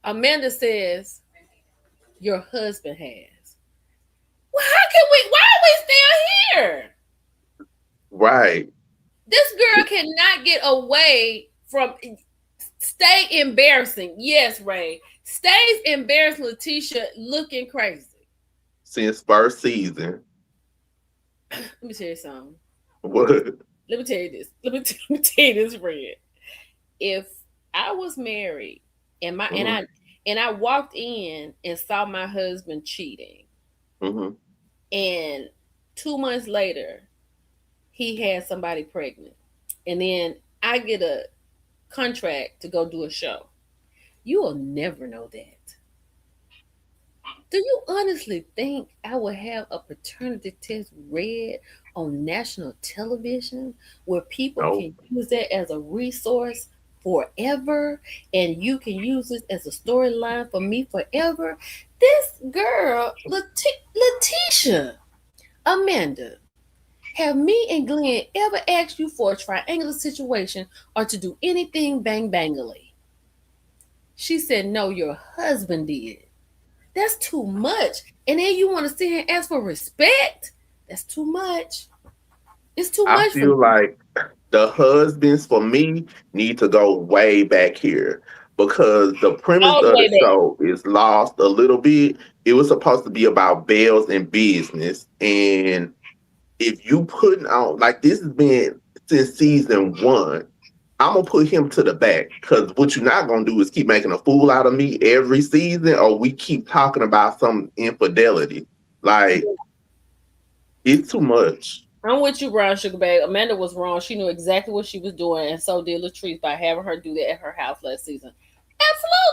Amanda says, your husband has. Well, how can we? Why are we still here? Right. This girl cannot get away from. Stay embarrassing. Yes, Ray. Stays embarrassing Letitia looking crazy. Since first season. Let me tell you something. What? Let me tell you this. Let me tell you this, Fred. If I was married and my Mhm. and I walked in and saw my husband cheating, Mhm. and 2 months later he had somebody pregnant, and then I get a contract to go do a show, you will never know that. Do you honestly think I would have a paternity test read on national television where people Nope. can use that as a resource forever and you can use it as a storyline for me forever? This girl, Letitia, Amanda, have me and Glenn ever asked you for a triangular situation or to do anything bang bangly? She said, no, your husband did. That's too much. And then you want to sit here and ask for respect? That's too much. It's too I much for feel me. like the husbands for me need to go way back here because the premise All the of way the back. show is lost a little bit. It was supposed to be about bells and business. And if you putting out like this has been since season 1, I'm gonna put him to the back because what you're not gonna do is keep making a fool out of me every season, or we keep talking about some infidelity. Like it's too much. I'm with you, Brown Sugar Bag. Amanda was wrong. She knew exactly what she was doing, and so did Latrice by having her do that at her house last season.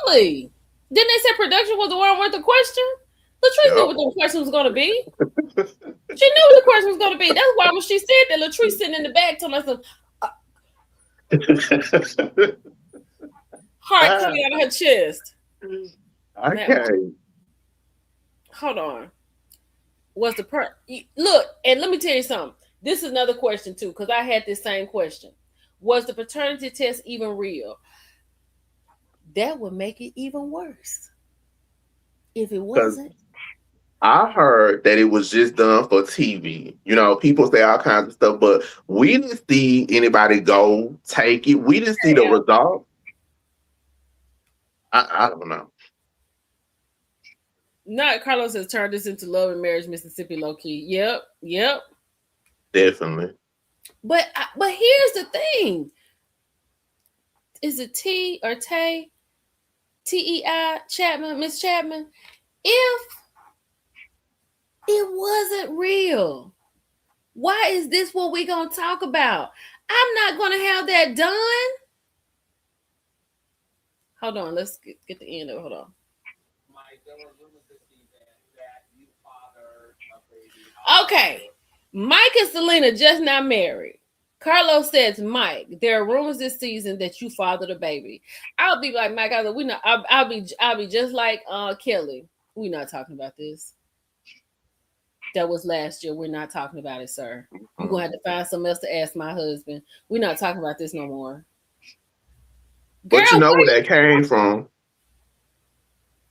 Absolutely. Didn't they say production was the one worth the question? Latrice knew Yep. what the question was going to be. She knew what the question was going to be. That's why when she said that, Latrice sitting in the back telling us, heart coming out of her chest. Now, Okay. hold on. Was the look, and let me tell you something. This is another question too, because I had this same question. Was the paternity test even real? That would make it even worse if it Because wasn't. I heard that it was just done for TV. You know, people say all kinds of stuff, but we didn't see anybody go take it. We didn't see the Yeah. result. I don't know. Not Carlos has turned this into Love and Marriage Mississippi low key. Yep, yep. Definitely. But here's the thing: is it T or Tay? Tei Chapman, Miss Chapman? If it wasn't real, why is this what we gonna talk about? I'm not gonna have that done. Hold on, let's get the end of it. Hold on. Mike, there were rumors this season that you fathered a baby. Okay. Mike and Selena just not married. Carlos says, Mike, there are rumors this season that you fathered a baby. I'll be like, Mike, we not I'll be just like Kelly. We're not talking about this. That was last year. We're not talking about it, sir. You're gonna Mm. have to find something else to ask my husband. We're not talking about this no more. Girl, But you know where where you that came from? You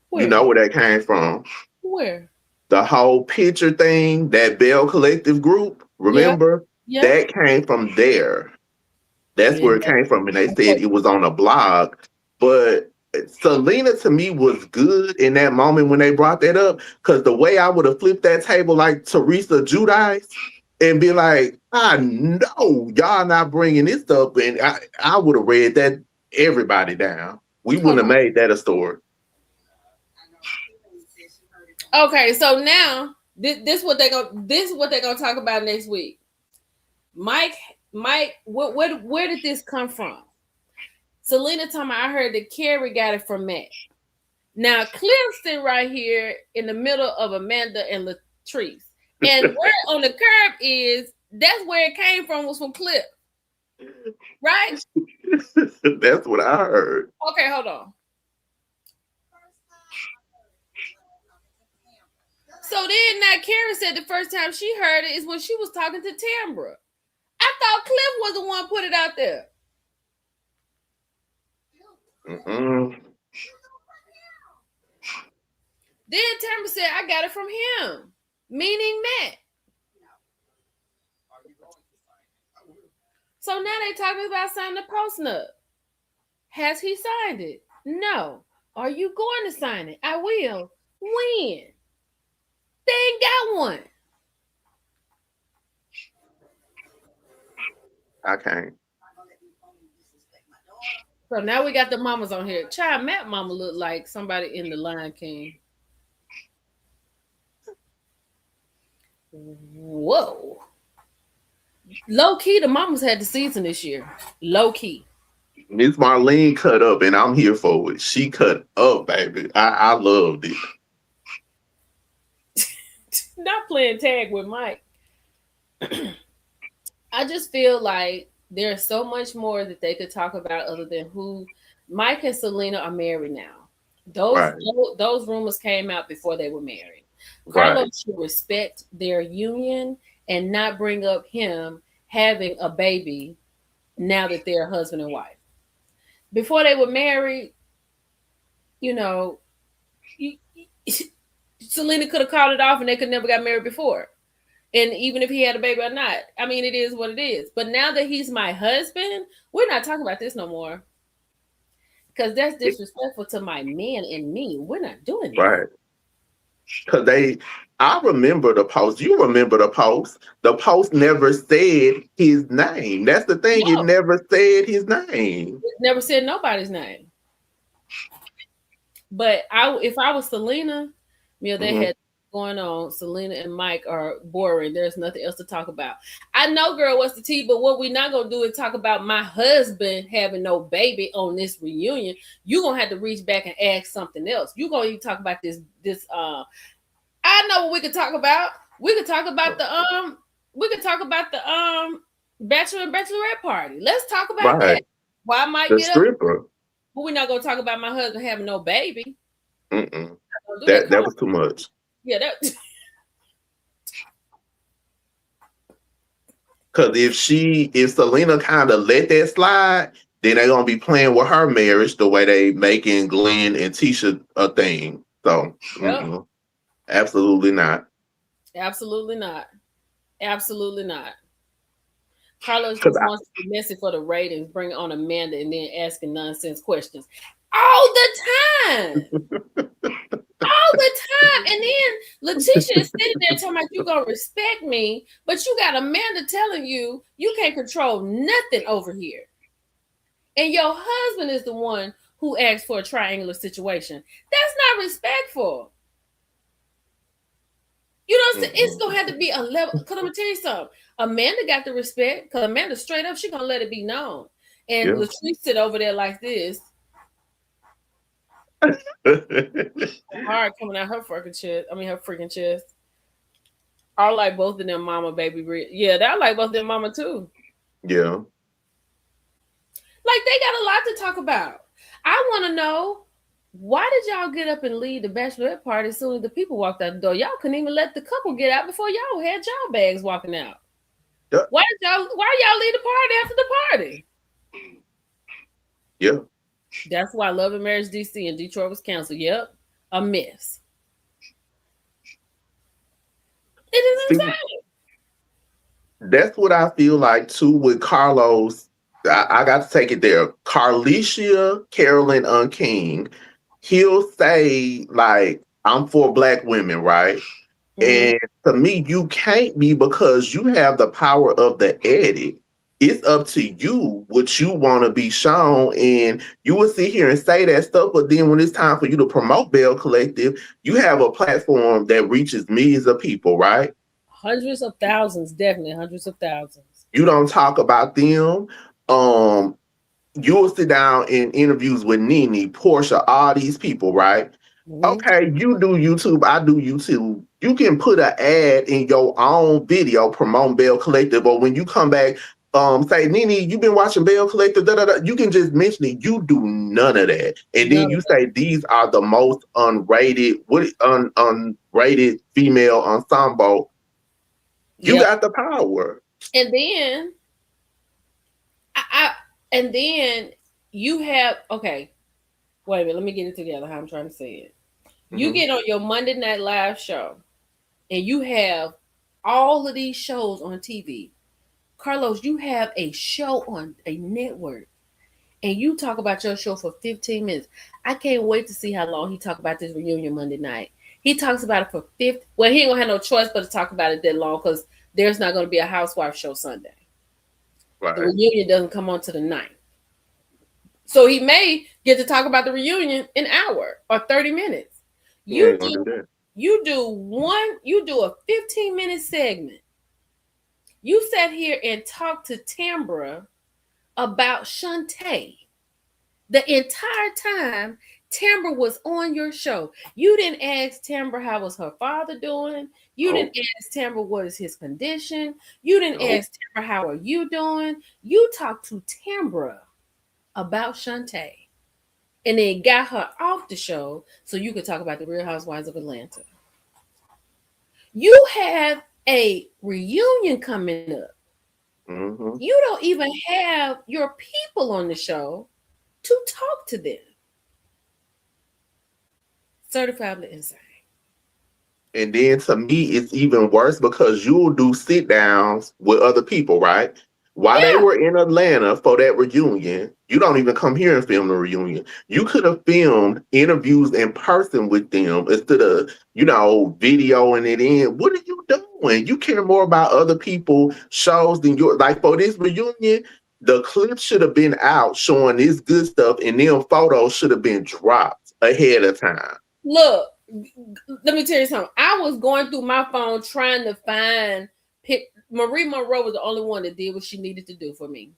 where? know where that came from? Where? The whole picture thing, that Bell Collective group, Yep, remember? yep. That came from there. That's Yeah. where it came from. And they said Okay. it was on a blog. But Selena to me was good in that moment when they brought that up. Because the way I would have flipped that table like Teresa Judice and be like, I know y'all not bringing this up. And I would have read that everybody down. We Hold wouldn't have on. made that a story. Okay, so now this is what they're gonna talk about next week. Mike, Mike, where did this come from? Selena told me I heard that Carrie got it from Matt. Now Cliff's sitting right here in the middle of Amanda and Latrice. And where on the curb is that's where it came from was from Cliff, right? That's what I heard. Okay, hold on. So then now Carrie said the first time she heard it is when she was talking to Tambra. I thought Cliff was the one put it out there. Mm-mm. Then Tambra said, I got it from him, meaning Matt. So now they talking about signing the post nup. Has he signed it? No. Are you going to sign it? I will. When? They ain't got one. I can't. So now we got the mamas on here. Child, Matt mama look like somebody in the Lion King. Whoa. Low key, the mamas had the season this year. Low key. Miss Marlene cut up, and I'm here for it. She cut up, baby. I loved it. Not playing tag with Mike. I just feel like there's so much more that they could talk about other than who Mike and Selena are married now. Those Right, those rumors came out before they were married. right, Carlos should respect their union and not bring up him having a baby now that they're husband and wife. Before they were married, you know, Selena could have called it off and they could never got married before. And even if he had a baby or not, I mean, it is what it is. But now that he's my husband, we're not talking about this no more because that's disrespectful to my man and me. We're not doing that. right. Because I remember the post. You remember the post. The post never said his name. That's the thing. It No, never said his name. never said nobody's name. But if I was Selena, they Mhm. had going on. Selena and Mike are boring. There's nothing else to talk about. I know, girl, what's the tea? But what we're not gonna do is talk about my husband having no baby on this reunion. You're gonna have to reach back and ask something else. You're gonna even talk about this. I know what we could talk about. We could talk about the. We could talk about the bachelor and bachelorette party. Let's talk about that. Right. Why I might The get up, stripper. but we're not gonna talk about my husband having no baby. Mm-mm. Don't do that. That Come that on. was too much. Yeah, that. Because if Selena kind of let that slide, then they're gonna be playing with her marriage the way they making Glenn and Tisha a thing. So, Yep. absolutely not. Absolutely not. Absolutely not. Carlos Because just wants to be messy for the ratings, bring on Amanda, and then asking nonsense questions all the time. All the time. And then Letitia is sitting there talking about you gonna respect me, but you got Amanda telling you you can't control nothing over here. And your husband is the one who asked for a triangular situation. That's not respectful. You know, it's gonna have to be a level. Cause I'm gonna tell you something. Amanda got the respect, cause Amanda straight up, she gonna let it be known. And yeah. Latrice sit over there like this, hard coming out her freaking chest. I mean her freaking chest. I like both of them, mama, baby. Yeah, I like both of them, mama too. Yeah. Like they got a lot to talk about. I want to know Why did y'all get up and leave the bachelorette party as soon as the people walked out the door? Y'all couldn't even let the couple get out before y'all had y'all bags walking out. Yeah, Why y'all leave the party after the party? yeah. That's why Love and Marriage DC in Detroit was canceled. Yep. A mess. It is See, insane. that's what I feel like too with Carlos. I got to take it there. Carlicia Carolyn King, he'll say like, "I'm for black women," right? Hmm. And to me, you can't be because you have the power of the edit. It's up to you what you want to be shown, and you will sit here and say that stuff. But then, when it's time for you to promote Bell Collective, you have a platform that reaches millions of people, right? Hundreds of thousands, definitely hundreds of thousands. You don't talk about them. Um, you'll sit down in interviews with Nene, Portia, all these people, right? Hmm. Okay, you do YouTube, I do YouTube. You can put an ad in your own video promoting Bell Collective, or when you come back, say, Nene, you've been watching Bell Collective, da, da, da. You can just mention it. You do none of that. And then None of you that. say these are the most unrated, unrated female ensemble. You Yep. got the power. And then I and then you have okay. Wait a minute. Let me get it together. How I'm trying to say it. You Mhm. get on your Monday Night Live show, and you have all of these shows on TV. Carlos, you have a show on a network, and you talk about your show for 15 minutes. I can't wait to see how long he talk about this reunion Monday night. He talks about it for 50. Well, he ain't gonna have no choice but to talk about it that long because there's not gonna be a housewife show Sunday. The Right. reunion doesn't come on to the ninth. So he may get to talk about the reunion an hour or 30 minutes. He You ain't gonna do do that. you do a 15-minute segment. You sat here and talked to Tambra about Shantae. The entire time Tambra was on your show. You didn't ask Tambra how was her father doing. You didn't Nope. ask Tambra what is his condition. You didn't Nope. ask Tambra how are you doing. You talked to Tambra about Shantae and then got her off the show so you could talk about the Real Housewives of Atlanta. You have a reunion coming up. Hmm. You don't even have your people on the show to talk to them. Certifiably insane. And then to me, it's even worse because you'll do sit downs with other people, right? While they Yeah. were in Atlanta for that reunion, you don't even come here and film the reunion. You could have filmed interviews in person with them instead of, videoing it in. What are you doing? You care more about other people shows than your like for this reunion. The clip should have been out showing this good stuff, and then photos should have been dropped ahead of time. Look, let me tell you something. I was going through my phone trying to find Marie Monroe was the only one that did what she needed to do for me.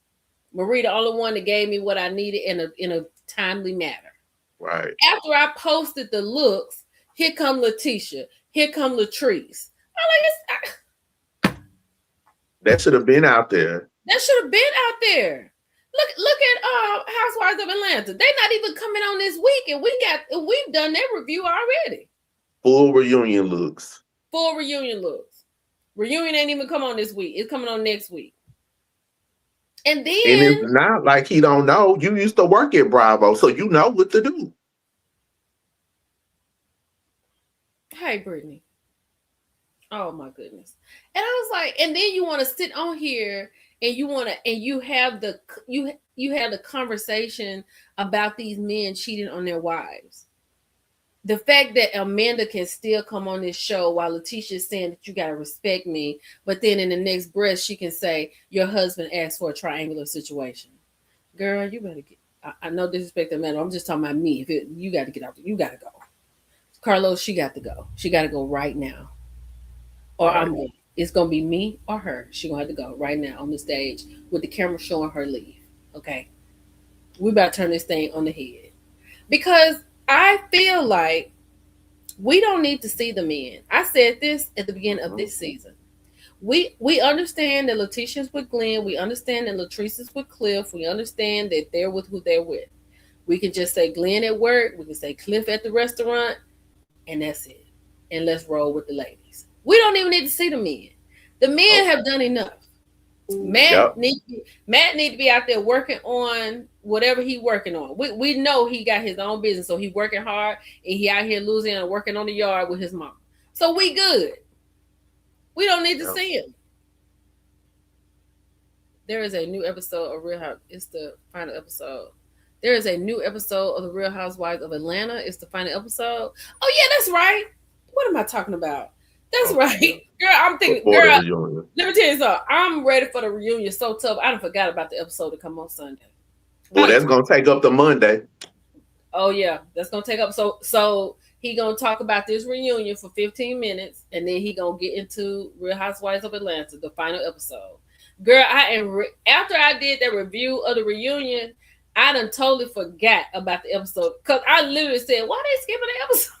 Marie, the only one that gave me what I needed in a timely manner. Right. After I posted the looks, here come Letitia, here come Latrice. I'm like, That should have been out there. that should have been out there. Look at Housewives of Atlanta. They not even coming on this week, and we've done their review already. Full reunion looks. Full reunion looks. Reunion ain't even come on this week. It's coming on next week. And And then, it's not like he don't know. You used to work at Bravo, so you know what to do. hey, Brittany. Oh my goodness. And I was like, and then you want to sit on here and you have you have the conversation about these men cheating on their wives. The fact that Amanda can still come on this show while Letitia is saying that you gotta respect me, but then in the next breath she can say your husband asked for a triangular situation. Girl, you better get. I know disrespect the matter. I'm just talking about me. You got to get out. You got to go. Carlos, she got to go. She got to go right now, or Right. I'm going. It's gonna be me or her. She gonna have to go right now on the stage with the camera showing her leave. Okay, we about to turn this thing on the head because I feel like we don't need to see the men. I said this at the beginning of Mhm. this season. We understand that Letitia's with Glenn. We understand that Latrice is with Cliff. We understand that they're with who they're with. We can just say Glenn at work. We can say Cliff at the restaurant, and that's it. And let's roll with the ladies. We don't even need to see the men. The men Oh, have done enough. yep. Matt need to be out there working on whatever he working on. We know he got his own business, so he working hard and he out here losing and working on the yard with his mom. So we good. We don't need to Yep. see him. There is a new episode of Real House. It's the final episode. There is a new episode of the Real Housewives of Atlanta. It's the final episode. Oh yeah, that's right. What am I talking about? That's Oh, right, yeah. girl. I'm thinking, Before the girl. reunion. Let me tell you something. I'm ready for the reunion. So tough. I done forgot about the episode to come on Sunday. Well, Wait. that's gonna take up the Monday. Oh yeah, that's gonna take up. So he gonna talk about this reunion for 15 minutes, and then he gonna get into Real Housewives of Atlanta, the final episode. Girl, after I did that review of the reunion, I done totally forgot about the episode because I literally said, "Why they skipping the episode?"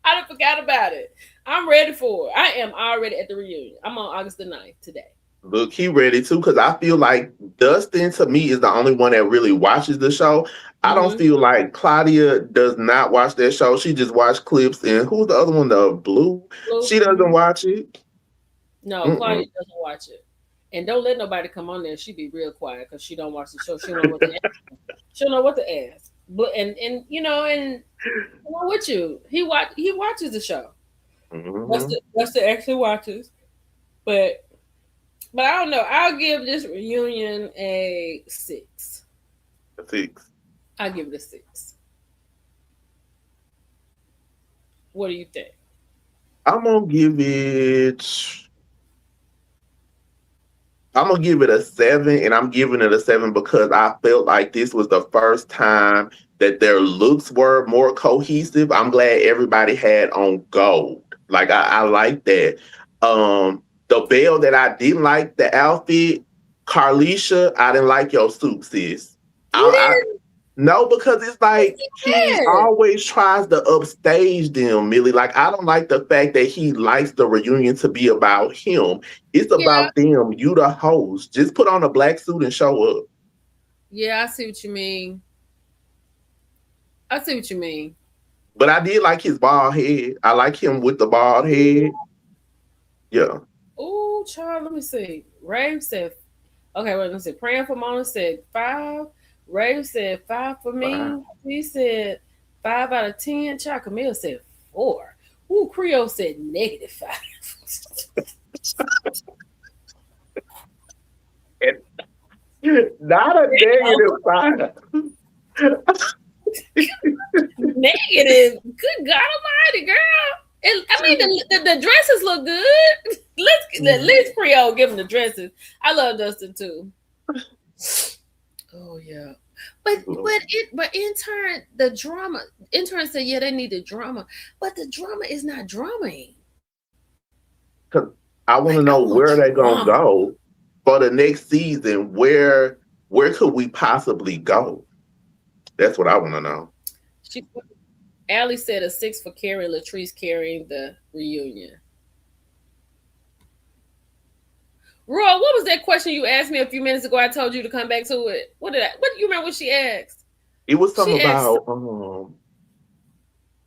I done forgot about it. I'm ready for it. I am already at the reunion. I'm on August the 9th today. Look, he ready too, because I feel like Dustin to me is the only one that really watches the show. I don't Mm-hmm. feel like Claudia does not watch that show. She just watch clips. And who's the other one? The Blue. She doesn't Mm-hmm. watch it. No, Mm-mm. Claudia doesn't watch it. And don't let nobody come on there. She be real quiet because she don't watch the show. She don't know what to ask. She'll know what to ask. But and I'm with you. He watches the show. Mm-hmm. That's the actually watches. But I don't know. I'll give this reunion a 6. Six. I'll give it a 6. What do you think? I'm gonna give it. I'm gonna give it a 7, and I'm giving it a 7 because I felt like this was the first time that their looks were more cohesive. I'm glad everybody had on gold. Like I like that. The Belle that I didn't like the outfit, Carlisha, I didn't like your suit, sis. You I didn't no, because it's like he care. always tries to upstage them, Millie. Like, I don't like the fact that he likes the reunion to be about him. It's Yeah. about them. You the host. Just put on a black suit and show up. Yeah, I see what you mean. I see what you mean. But I did like his bald head. I like him with the bald head. Yeah. Oh, child, let me see. Rave said, okay, wait, let's see. Praying for Mona said 5. Rave said 5 for Wow. me. He said 5 out of 10. Child Camille said 4. Ooh, Creole said -5. Not a negative 5. Negative. Good God Almighty, girl. I mean, the dresses look good. Let's at least Creole give them the dresses. I love Dustin too. Oh yeah, but intern the drama. Intern said yeah they need the drama, but the drama is not dramaing. Because I want Like to I know want where they're gonna drama. go for the next season. Where could we possibly go? That's what I want to know. She Allie said a 6 for Carrie and Latrice carrying the reunion. Roy, what was that question you asked me a few minutes ago? I told you to come back to it. What do you remember what she asked? It was something She asked about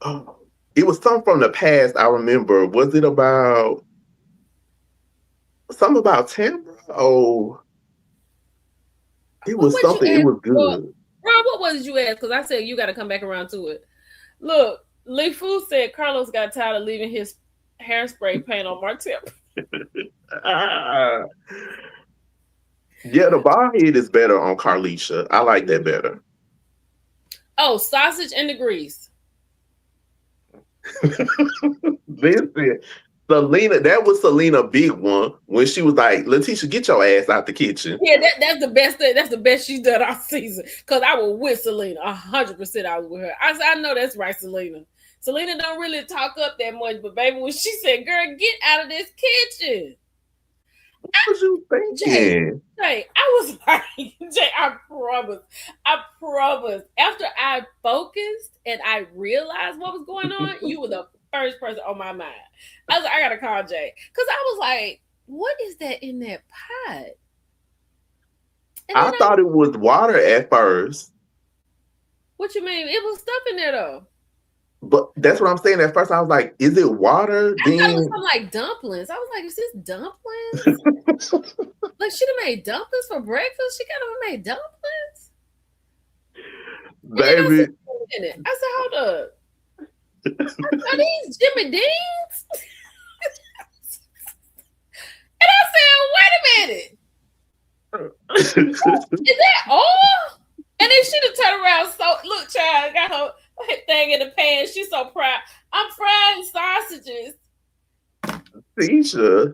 oh, it was something from the past. I remember. Was it about something about Tamra? Oh, it was what you something. It asked was good. Roy, what was you asked? Because I said you gotta come back around to it. Look, Lee Fu said Carlos got tired of leaving his hairspray paint on Martell. Ah, yeah, the bald head is better on Carlisha. I like that better. Oh, sausage and the grease. Listen, Selena, that was Selena big one when she was like, Letitia, get your ass out the kitchen. Yeah, that's the best thing. That's the best she's done all season. Cause I was with Selena, 100%. I was with her. I know that's right, Selena. Selena don't really talk up that much, but baby, when she said, "Girl, get out of this kitchen," What was you Jay, thinking? I was like, Jay, I promise. After I focused and I realized what was going on, you were the first person on my mind. I was like, I gotta call Jay because I was like, what is that in that pot? And then I thought it was water at first. What you mean? It was stuff in there though. But that's what I'm saying. At first, I was like, "Is it water?" I thought it was Then, something like dumplings. I was like, is this dumplings? Like she'd have made dumplings for breakfast. She could have made dumplings. And then I said, baby, wait a minute. I said, hold up. Are these Jimmy Deans? And I said, wait a minute. Is that all? And then she done turned around. So look, child, got her thing in the pan. She's so proud. I'm frying sausages. Tisha.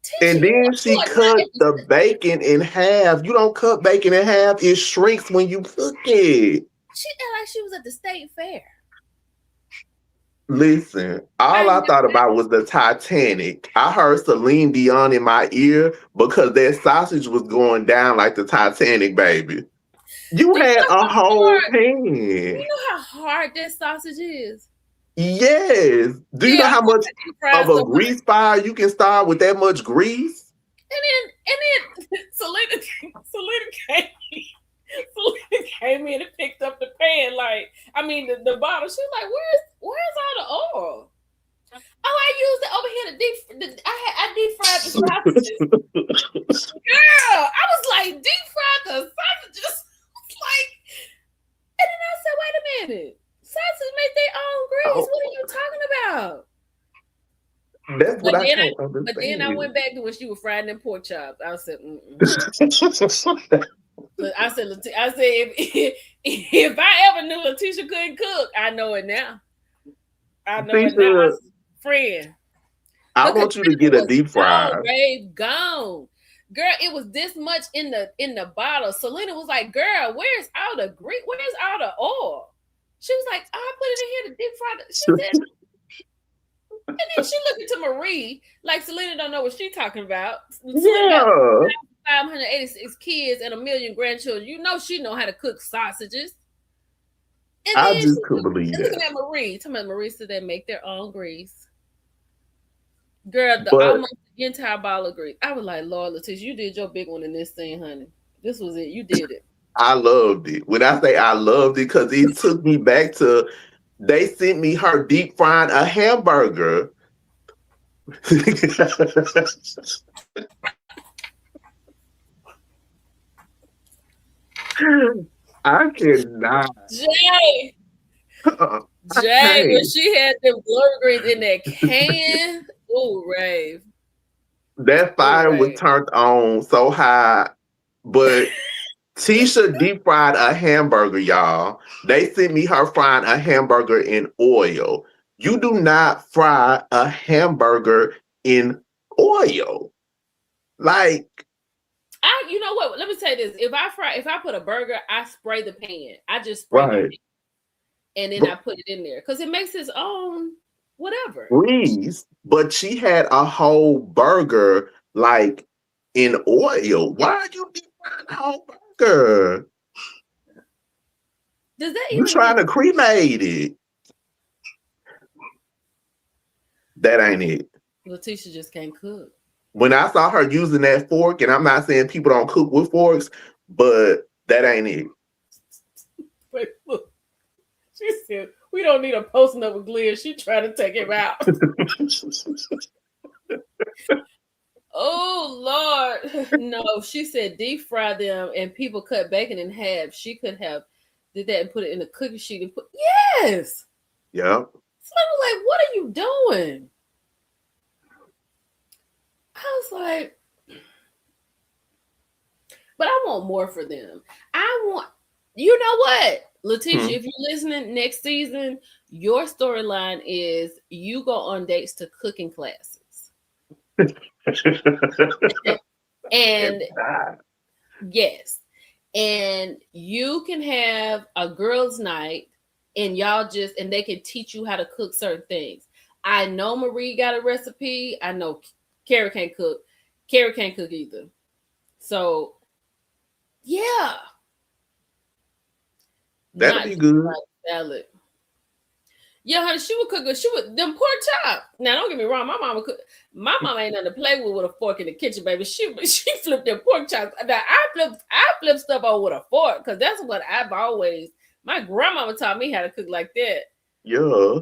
Tisha, And then she you are not cut the interested. bacon in half. You don't cut bacon in half; it shrinks when you cook it. She act like she was at the state fair. Listen, I all I thought never. about was the Titanic. I heard Celine Dion in my ear because that sausage was going down like the Titanic, baby. You Do you had know a how whole hard? Do pan. you know how hard that sausage is? Yes. Do you Yeah, know I'm how much gonna deep fry of a stuff. grease fire you can start with that much grease? And then Selena came in and picked up the pan. Like, I mean, the bottle. She was like, "Where's all the oil?" Oh, I used it over here to I deep fried the sausages. Girl, I was like, deep fried the sausages. Like, and then I said, wait a minute. Sausages make their own grease. Oh, What are you talking about? that's what But I then can't I understand. went back to when she was frying them pork chops. I said, mm-mm. I said, if I ever knew Letitia couldn't cook, I know it now. I know it now. I Tisha, said, friend, I the want you to container get a was deep gone, fryer. babe, gone. Girl, it was this much in the bottle. Selena was like, "Girl, where's all the grease? Where's all the oil?" She was like, "Oh, I put it in here to deep fry." She said, and then she looked into Marie like Selena don't know what she talking about. Selena got Yeah. 586 kids and a million grandchildren. You know she know how to cook sausages. And I then just couldn't believe she's looking that. at Marie. Talking about Marie said they make their own grease. Girl, the But almost the entire bottle of grease. I was like, Lord, Letitia, you did your big one in this thing, honey. This was it. You did it. I loved it. When I say I loved it, because it took me back to they sent me her deep frying a hamburger. I cannot. Jay, I Jay, when can't. she had them glory greens in that can. Ooh, rave. That Ooh, fire was rave. turned on so high, but Tisha deep fried a hamburger, y'all. They sent me her frying a hamburger in oil. You do not fry a hamburger in oil. Like, You know what? Let me say this. If I put a burger, I spray the pan. I just spray my pan right. and then I But put it in there. Because it makes its own whatever. please. But she had a whole burger like in oil. Why are you deep frying a whole burger? Does that You even trying make to cremate it. That ain't it. Letitia just can't cook? When I saw her using that fork, and I'm not saying people don't cook with forks, but that ain't it. Wait, look. She said, we don't need a posting up with Glenn. She trying to take him out. Oh Lord. No, she said deep fry them and people cut bacon in half. She could have did that and put it in a cookie sheet and put yes. Yep. So I was like, what are you doing? I was like, but I want more for them. I want you know what? Hmm. Letitia, if you're listening next season, your storyline is you go on dates to cooking classes. And And yes. And you can have a girls' night and y'all just and they can teach you how to cook certain things. I know Marie got a recipe. I know Carrie can't cook. Carrie can't cook either. So yeah, that'll not be just good. like salad. Yeah, honey, she would cook. She would them pork chop. Now, don't get me wrong. My mama cook. My mama ain't nothing to play with a fork in the kitchen, baby. She flipped them pork chops. Now, I flip stuff over with a fork because that's what I've always My grandmama taught me how to cook like that. Yeah.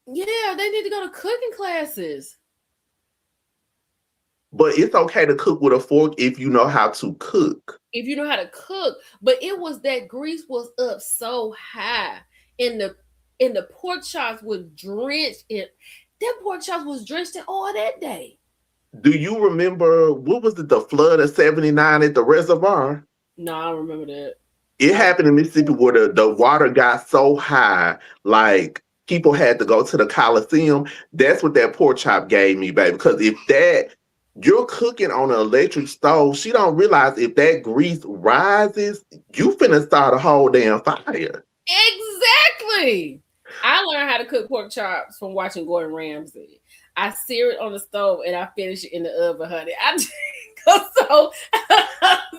Yeah, they need to go to cooking classes. But it's okay to cook with a fork if you know how to cook. If you know how to cook. But it was that grease was up so high, and the pork chops was drenched in that pork chops was drenched in oil that day. Do you remember what was it, the flood of 79 at the reservoir? No, I don't remember that. It I, happened in Mississippi where the water got so high, like people had to go to the Coliseum. That's what that pork chop gave me, baby. Because if that you're cooking on an electric stove, she don't realize if that grease rises, you finna start a whole damn fire. exactly. I learned how to cook pork chops from watching Gordon Ramsay. I sear it on the stove and I finish it in the oven, honey. So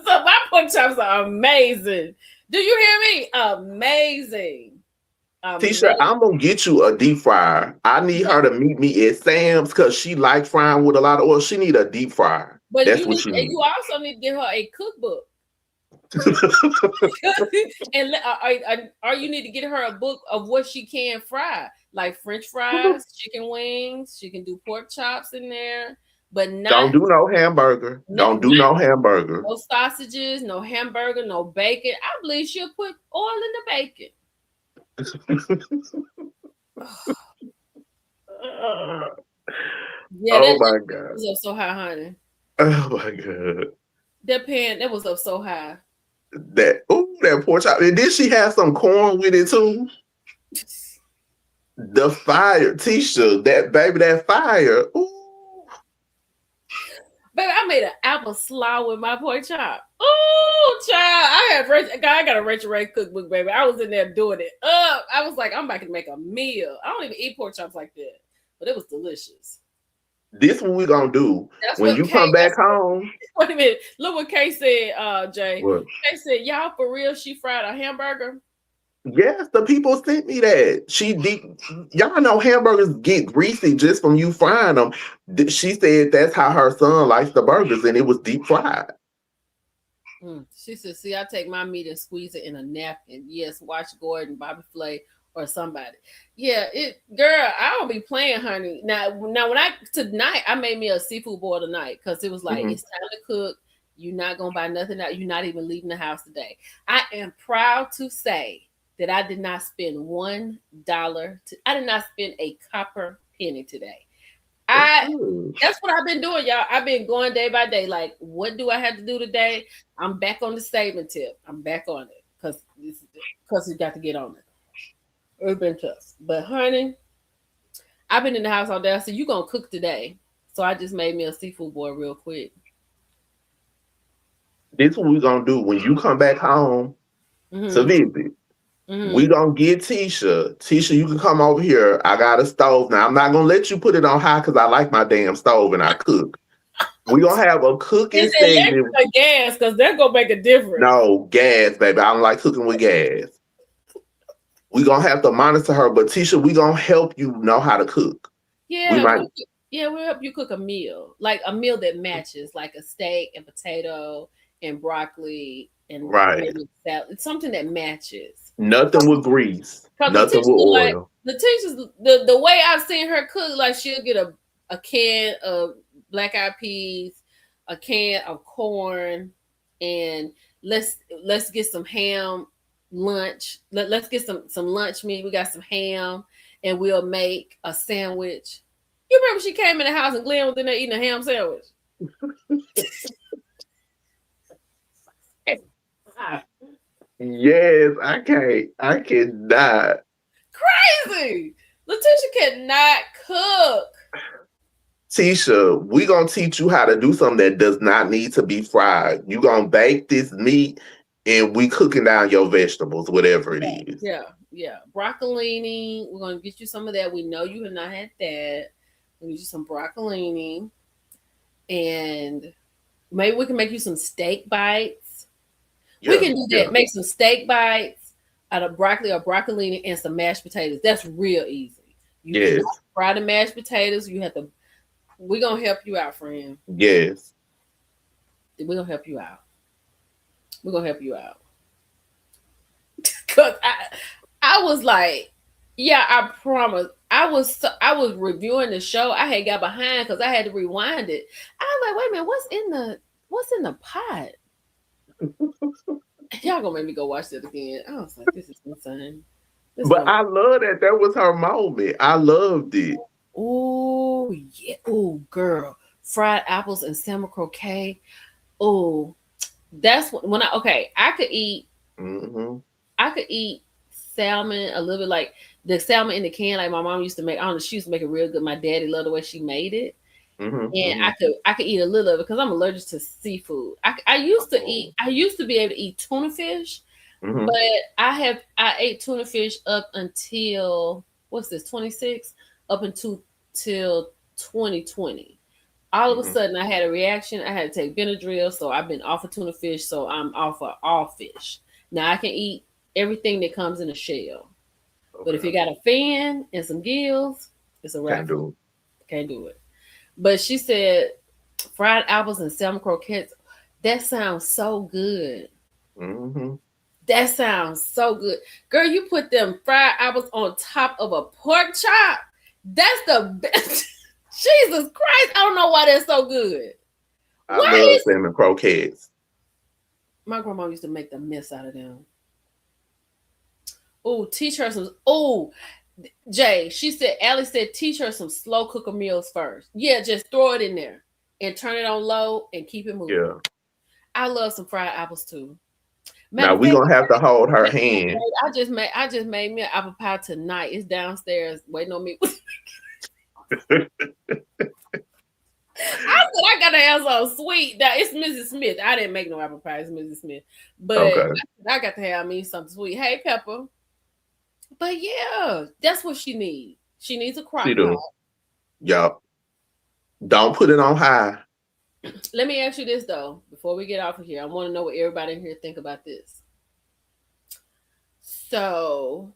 my pork chops are amazing. Do you hear me? Amazing. Tisha, Amazing. I'm gonna get you a deep fryer. I need Yeah, her to meet me at Sam's because she likes frying with a lot of oil. She need a deep fryer. but That's what she you needs. also need to get her a cookbook. And or you need to get her a book of what she can fry, like French fries, chicken wings. She can do pork chops in there, but Don't do no hamburger. not Don't do no hamburger. no sausages, no hamburger, no bacon. I believe she'll put oil in the bacon. Yeah, Oh that my god. was up so high, honey. Oh my god. That pan that was up so high. That pork chop. And then she had some corn with it too. The fire, Tisha, that baby, that fire. Ooh. Baby, I made an apple slaw with my pork chop. Ooh, child. I got a Rachel Ray cookbook, baby. I was in there doing it up. I was like, I'm about to make a meal. I don't even eat pork chops like that. But it was delicious. This what we gonna do. That's When what you Kay come back home. wait a minute. Look what Kay said, Jay. What? Kay said, y'all for real, she fried a hamburger. Yes, the people sent me that. Y'all know hamburgers get greasy just from you frying them. She said that's how her son likes the burgers, and it was deep fried. She said, see, I take my meat and squeeze it in a napkin. Yes, watch Gordon, Bobby Flay, or somebody. Yeah, girl, I don't be playing, honey. Now tonight I made me a seafood boil tonight because it was like Mhm. it's time to cook. You're not gonna buy nothing out. You're not even leaving the house today. I am proud to say that I did not spend $1. I did not spend a copper penny today. That's I good. That's what I've been doing, y'all. I've been going day by day. Like, what do I have to do today? I'm back on the saving tip. I'm back on it because you got to get on it. It's been tough, but honey, I've been in the house all day. I said, "You gonna cook today?" So I just made me a seafood boil real quick. This what we gonna do when you come back home to Mm-hmm. visit. We Mm-hmm. gonna get Tisha. Tisha, you can come over here. I got a stove now. I'm not gonna let you put it on high because I like my damn stove and I cook. We gonna have a cooking Is it electric segment. or gas? Because they're gonna make a difference. No gas, baby. I don't like cooking with gas. We gonna have to monitor her, but Tisha, we gonna help you know how to cook. We Yeah, might, we'll help you cook a meal, like a meal that matches, like a steak and potato and broccoli and right? maybe salad. It's something that matches. Nothing with grease, Because nothing with oil. The way I've seen her cook, like she'll get a can of black eyed peas, a can of corn, and let's get some ham lunch. Let's get some lunch meat. We got some ham, and we'll make a sandwich. You remember she came in the house and Glenn was in there eating a ham sandwich? Yes, I can't. I cannot. Crazy. Letitia cannot cook. Tisha, we gonna teach you how to do something that does not need to be fried. You gonna bake this meat, and we cooking down your vegetables, whatever it is. Yeah. Broccolini. We're gonna get you some of that. We know you have not had that. We'll get you some broccolini. And maybe we can make you some steak bites. Yeah, We can do that. yeah. Make some steak bites out of broccoli or broccolini and some mashed potatoes. That's real easy. You Yes, cannot fry the mashed potatoes. You have to. We're gonna help you out, friend. yes. We're gonna help you out. We're gonna help you out. was like, yeah, I promise. I was reviewing the show. I had got behind because I had to rewind it. I was like, wait a minute, what's in the pot? Y'all gonna make me go watch it again. I was like, this is insane. This But woman. I love that. That was her moment. I loved it. Oh yeah. Oh girl. Fried apples and salmon croquet. Oh, that's when I okay. Hmm. I could eat salmon a little bit like the salmon in the can, like my mom used to make. I don't know, she used to make it real good. My daddy loved the way she made it, Hmm. and Hmm. I could eat a little of it because I'm allergic to seafood. Oh. I used to be able to eat tuna fish, but Hmm. I ate tuna fish up until what's this 26 up until till 2020. All of a Hmm. sudden, I had a reaction. I had to take Benadryl, so I've been off of tuna fish. So I'm off of all fish. Now I can eat everything that comes in a shell, but if you Okay. got a fin and some gills, it's a Can't wrap for me. do Can't do it. But she said fried apples and salmon croquettes. That sounds so good. it. Hmm. That sounds so good, girl. You put them fried apples on top of a pork chop. That's the best. Jesus Christ! I don't know why that's so good. I Why love is salmon croquettes. my grandma used to make the mess out of them? Oh, teach her some. Oh, Jay, she said, Allie said, teach her some slow cooker meals first. Yeah, just throw it in there and turn it on low and keep it moving. Yeah. I love some fried apples too. Matter Now of we fact, gonna have to hold her hand. I just made me an apple pie tonight. It's downstairs waiting on me. I said I gotta have some sweet. Now it's Mrs. Smith. I didn't make no apple pie. It's Mrs. Smith, but Okay. I got to have me something sweet. Hey, Pepper. But yeah, that's what she needs. She needs a She crock pot. do. Yup. Don't put it on high. Let me ask you this though, before we get off of here. I want to know what everybody in here think about this. So,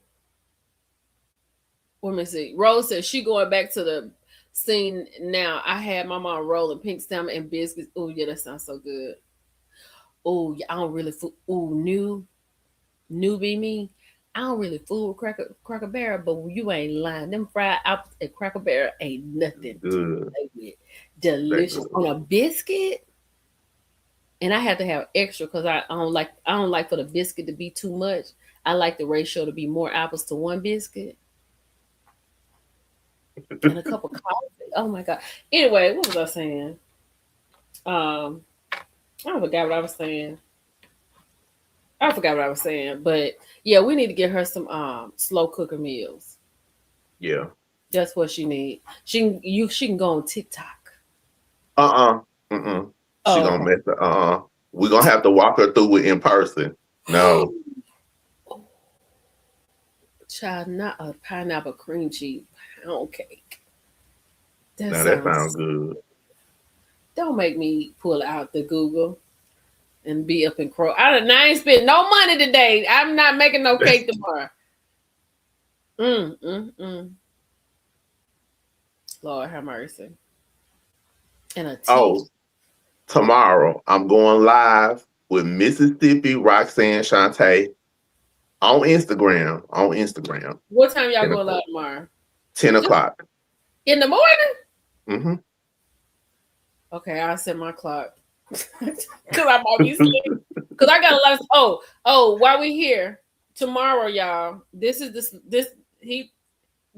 let me see. Rose says she going back to the scene now. I had my mom rolling pink salmon and biscuits. Oh yeah, that sounds so good. Oh yeah, I don't really fool. Oh newbie me. I don't really fool with Cracker Barrel, but you ain't lying. Them fried apples at Cracker Barrel ain't nothing to Good. play with. That Delicious good. on a biscuit. And I have to have extra because I don't like for the biscuit to be too much. I like the ratio to be more apples to one biscuit and a cup of coffee. Oh my god. Anyway, what was I saying? Um, I forgot what I was saying. I forgot what I was saying. But yeah, we need to get her some slow cooker meals. Yeah. That's what she need. She can go on TikTok. Uh-uh. Mm-mm. She Oh, gonna okay. mess it. Uh-uh. We're gonna have to walk her through it in person. No. Child, not a pineapple cream cheese pound cake. That Now that sounds sounds. good. Don't make me pull out the Google and be up in crow. I ain't spent no money today. I'm not making no cake tomorrow. Mm. Lord have mercy. And a tea. Oh, tomorrow I'm going live with Mississippi Roxanne Shante on Instagram. On Instagram. What time y'all 10 going live o'clock. tomorrow? 10 Just o'clock. in the morning? Mm-hmm. Okay, I'll set my clock. Cause I might be asleep. Cause I got a lot of while we here tomorrow, y'all. This he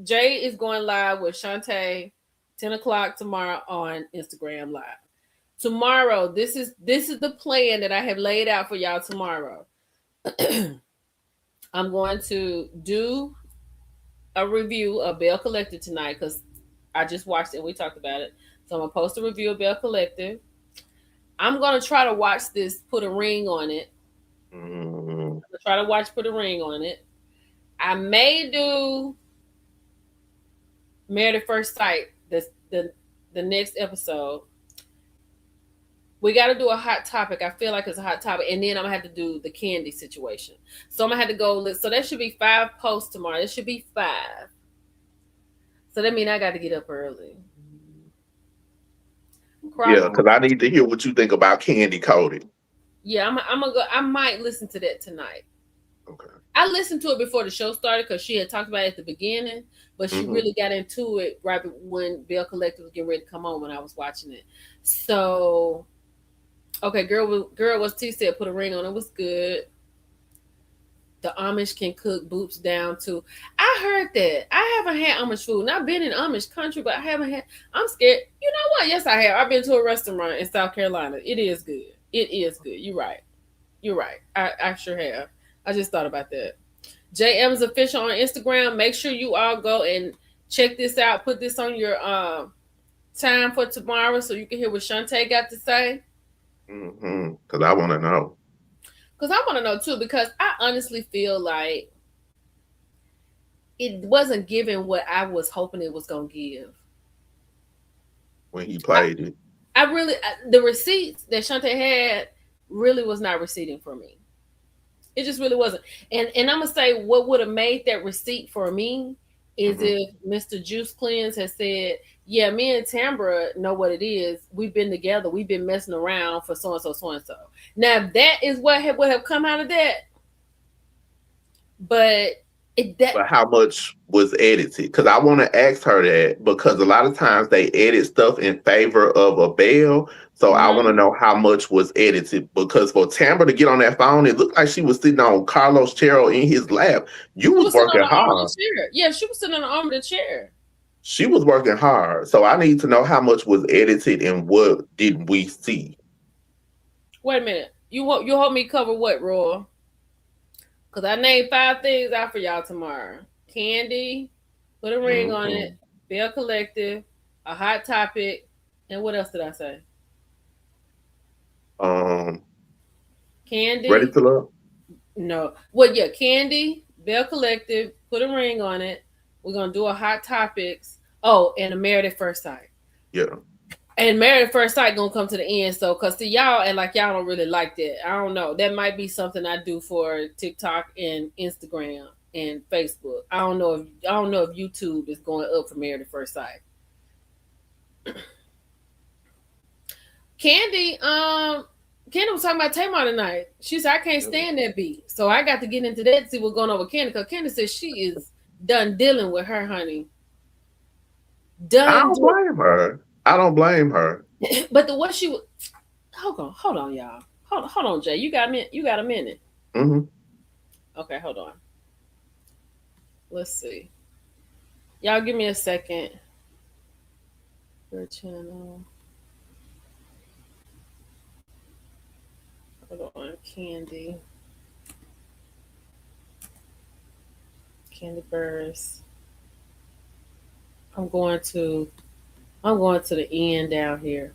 Jay is going live with Shantae 10 o'clock tomorrow on Instagram Live. Tomorrow, this is the plan that I have laid out for y'all tomorrow. I'm going to do a review of Belle Collective tonight because I just watched it and we talked about it. So I'm gonna post a review of Belle Collective. I'm gonna try to watch this, put a ring on it. Mm-hmm. I'm gonna try to watch, put a ring on it. I may do Married at First Sight. The next episode. We got to do a hot topic. I feel like it's a hot topic, and then I'm gonna have to do the candy situation. So I'm gonna have to go. So that should be 5 posts tomorrow. It should be 5. So that means I got to get up early. Yeah, Crock. because I need to hear what you think about candy coated. Yeah, I'm gonna go. I might listen to that tonight. Okay. I listened to it before the show started because she had talked about it at the beginning, but she Hmm. really got into it right when Belle Collective was getting ready to come on when I was watching it. So, okay, girl was T said put a ring on it was good. The Amish can cook boots down too. I heard that. I haven't had Amish food. Not been in Amish country, but I haven't had. I'm scared. You know what? Yes, I have. I've been to a restaurant in South Carolina. It is good. It is good. You're right. You're right. I sure have. I just thought about that. JM's official on Instagram. Make sure you all go and check this out. Put this on your time for tomorrow so you can hear what Shantae got to say. Because I want to know Because I want to know too, because I honestly feel like it wasn't giving what I was hoping it was going to give. when he I, played it. I really, the receipts that Shantae had really was not receipting for me. It just really wasn't. And I'm gonna say what would have made that receipt for me is Hmm. if Mr. Juice Cleanse had said, "Yeah, me and Tambra know what it is. We've been together. We've been messing around for so and so, so and so." Now that is what would have come out of that. But it that But how much was edited? Because I want to ask her that because a lot of times they edit stuff in favor of a Belle. So I want to mhm. know how much was edited. Because for Tamara to get on that phone, it looked like she was sitting on Carlos Chero in his lap. You She was was sitting on working the arm of hard. the chair. Yeah, she was sitting on the arm of the chair. She was working hard. So I need to know how much was edited and what did we see. Wait a minute. You help me cover what, Roy? Because I named 5 things out for y'all tomorrow. Candy, put a ring on it. Hmm. Bell Collective, a hot topic, and what else did I say? Um, Ready Candy. to Love? No. Well, yeah, Candy, Bell Collective, put a ring on it. We're gonna do a hot topics. Oh, and a Married at First Sight. Yeah. And Married at First Sight gonna come to the end. So, cause see y'all and like y'all don't really like that. I don't know. That might be something I do for TikTok and Instagram and Facebook. I don't know if YouTube is going up for Married at First Sight. Candy, Candy was talking about Tamar tonight. She said I can't stand that beat, so I got to get into that to see what's going on with Candy. Because Candy says she is done dealing with her honey. I Done. don't blame her. I don't blame her. But the what she was. Hold on, y'all. Hold on, Jay. You got a minute. Hmm. Okay, hold on. Let's see. Y'all give me a second. Your channel. Hold on, Candy. Candy Burst. I'm going to I'm going to the end down here.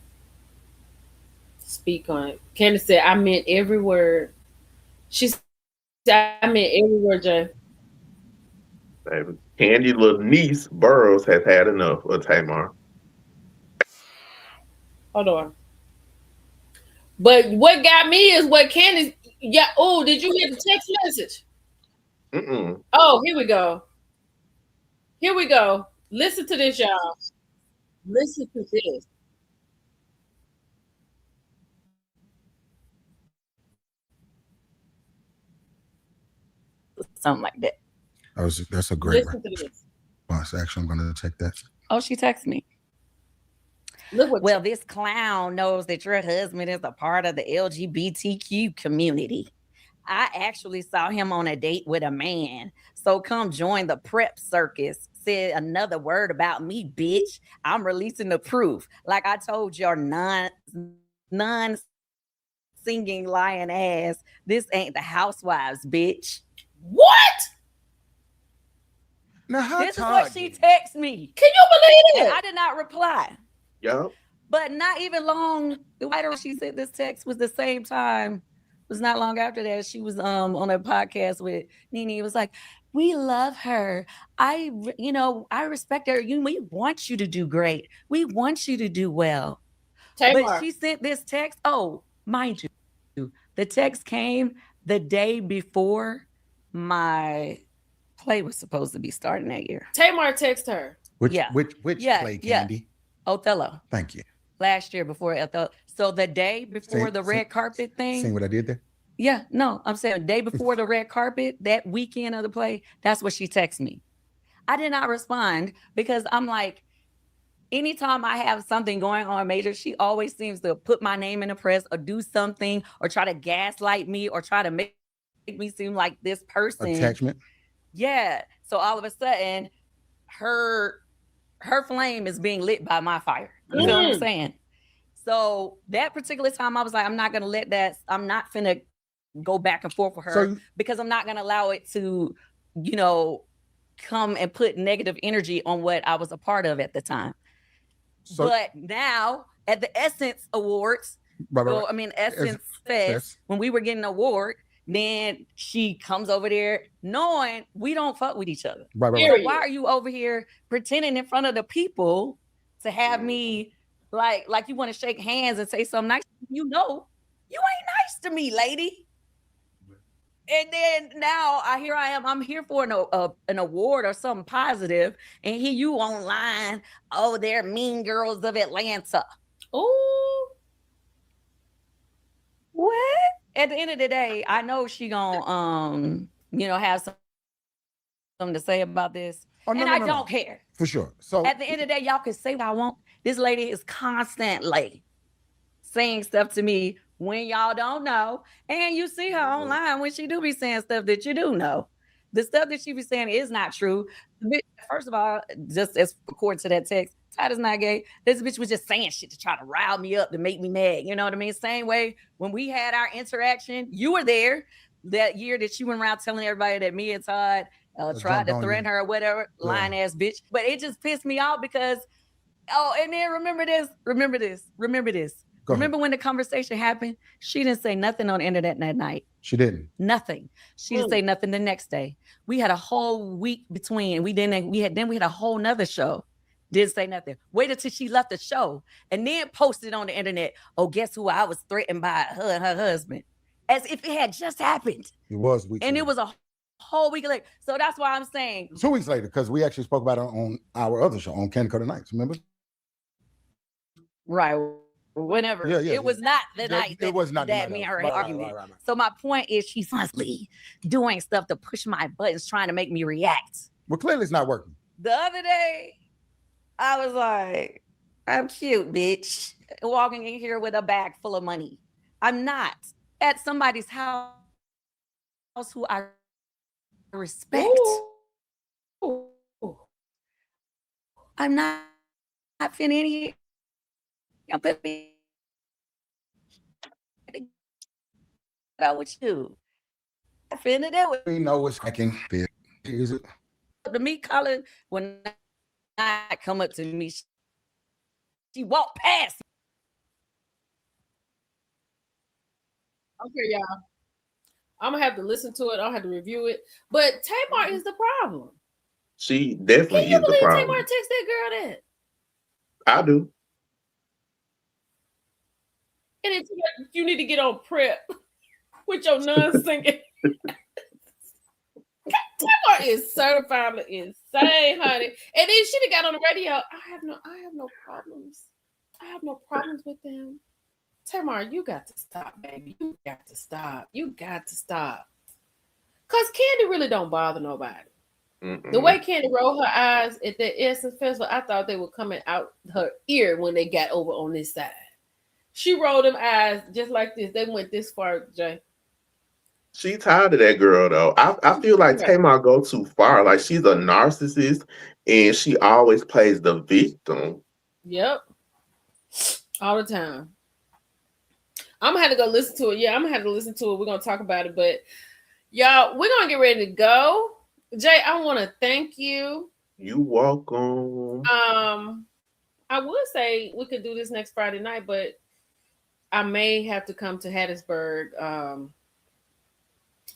Speak on it. Candy said I meant every word. She said I meant every word, Jay. Baby. Candy little niece Burroughs has had enough of Tamar. Hold on. But what got me is what Candy. Yeah. Oh, did you hear the text message? Mm-mm. Oh, here we go. Here we go. Listen to this, y'all. Listen to this. Something like that. That's a great Listen to this. response. Actually, I'm going to take that. Oh, she texted me. Look what. Well, this clown knows that your husband is a part of the LGBTQ community. I actually saw him on a date with a man. So come join the prep circus. Said another word about me, bitch. I'm releasing the proof. Like I told your non singing lying ass, this ain't the housewives, bitch. What? Now, how This is what she target? texted me. Can you believe And it? I did not reply. Yup. But not even long later, she sent this text was the same time. It was not long after that. She was on a podcast with Nene. It was like, we love her. I respect her. We want you to do great. We want you to do well. But Tamar. she sent this text. Oh, mind you, the text came the day before my play was supposed to be starting that year. Tamar text her. Which Yeah. which which Yeah. play, Yeah. Candy? Othello. Thank you. Last year before Othello. So the day before See, the see, red carpet seeing thing, what I did there? Yeah, no, I'm saying day before the red carpet, that weekend of the play, that's what she texted me. I did not respond because I'm like, anytime I have something going on major, she always seems to put my name in the press or do something or try to gaslight me or try to make me seem like this person. Attachment. Yeah. So all of a sudden, her her flame is being lit by my fire. You feel what I'm Mm. saying? So that particular time, I was like, I'm not gonna let that. I'm not finna go back and forth with her So because I'm not gonna allow it to, you know, come and put negative energy on what I was a part of at the time. so But now at the Essence Awards, right. I mean As Essence Fest, fest. when we were getting an award, then she comes over there knowing we don't fuck with each other. Right. So Period. why are you over here pretending in front of the people to have me like you want to shake hands and say something nice? You know, you ain't nice to me, lady. And then now I am. I'm here for an award or something positive, and here you online. Oh, they're Mean Girls of Atlanta. Oh, What? At the end of the day, I know she gonna have something to say about this, and I don't care. Oh, no. For sure. At the end So of the day, y'all can say what I want. This lady is constantly saying stuff to me when y'all don't know. And you see her online when she do be saying stuff that you do know. The stuff that she be saying is not true. First of all, just as according to that text, Titus not gay. This bitch was just saying shit to try to rile me up to make me mad. You know what I mean? Same way when we had our interaction, you were there that year that she went around telling everybody that me and Todd tried jumped to on threaten you. her or whatever, lying ass bitch. But it just pissed me off because and then remember this. Go ahead. Remember when the conversation happened? She didn't say nothing on the internet that night. She didn't. Nothing. She didn't say nothing the next day. We had a whole week between. We had a whole nother show. Didn't say nothing. Waited till she left the show and then posted on the internet. Oh, guess who? I was threatened by her and her husband. As if it had just happened. It was weeks And later. it was a whole week later. So that's why I'm saying 2 weeks later, because we actually spoke about it on our other show on Candy Coated Nights. Remember? right. Whenever it was not the night It was not the that night me and of- her right, argument. right. So my point is she's constantly doing stuff to push my buttons, trying to make me react. Well, clearly it's not working. The other day, I was like, I'm cute, bitch. Walking in here with a bag full of money. I'm not at somebody's house who I respect. ooh. I'm not finna in here. I'm put me out with you. I finna do it. We know it's hacking. Is it? To me, Colin, when I come up to me, she walked past me. Okay, y'all. I'm gonna have to listen to it. I'll have to review it. But Tamar is the problem. She Can definitely you is the believe problem. Tamar text that girl that? I do. And it's like, you need to get on prep with your nun singing. Tamar is certified insane, honey. And then she got on the radio. I have no problems. I have no problems with them. Tamar, you got to stop, baby. You got to stop. You got to stop. Cause Candy really don't bother nobody. Mm-mm. The way Candy rolled her eyes at the Essence Festival, I thought they were coming out her ear when they got over on this side. She rolled them eyes just like this. They went this far, Jay. She tired of that girl though. I feel like Right. Tamar go too far. Like she's a narcissist and she always plays the victim. Yep. All the time. I'm gonna have to go listen to it. Yeah, I'm gonna have to listen to it. We're gonna talk about it. But y'all, we're gonna get ready to go. Jay, I want to thank you. You welcome. I would say we could do this next Friday night, but I may have to come to Hattiesburg.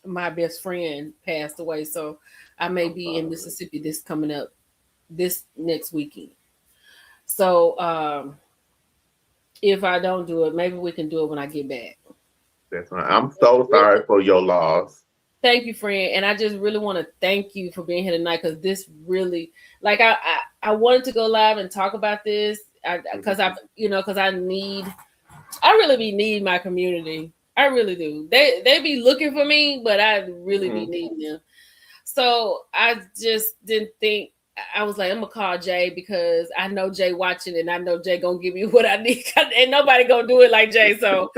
My best friend passed away, so I may be in Mississippi this next weekend. So if I don't do it, maybe we can do it when I get back. That's right. I'm so sorry for your loss. Thank you, friend, and I just really want to thank you for being here tonight because this really, like, I wanted to go live and talk about this because I really need my community. I really do. They be looking for me, but I really be Mhm. needing them. So I just didn't think. I was like, I'm gonna call Jay because I know Jay watching, and I know Jay gonna give me what I need. Ain't nobody gonna do it like Jay. So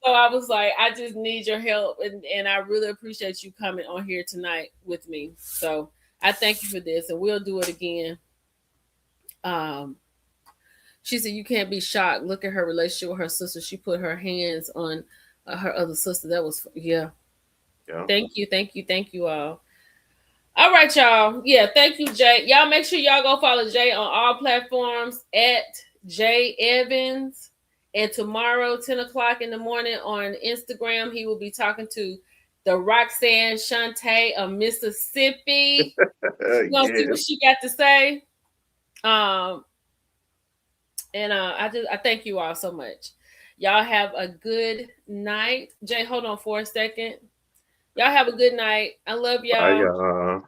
I was like, I just need your help, and I really appreciate you coming on here tonight with me. So I thank you for this, and we'll do it again. Um, she said you can't be shocked. Look at her relationship with her sister. She put her hands on her other sister. That was yeah. Yeah. Thank you all. All right, y'all. Yeah, thank you, Jay. Y'all make sure y'all go follow Jay on all platforms at Jay Evans. And tomorrow, 10 o'clock in the morning on Instagram, he will be talking to the Roxanne Shante of Mississippi. We're gonna see what Yes. she got to say. Um, and I thank you all so much. Y'all have a good night. Jay, hold on for a second. Y'all have a good night. I love Bye, y'all. y'all.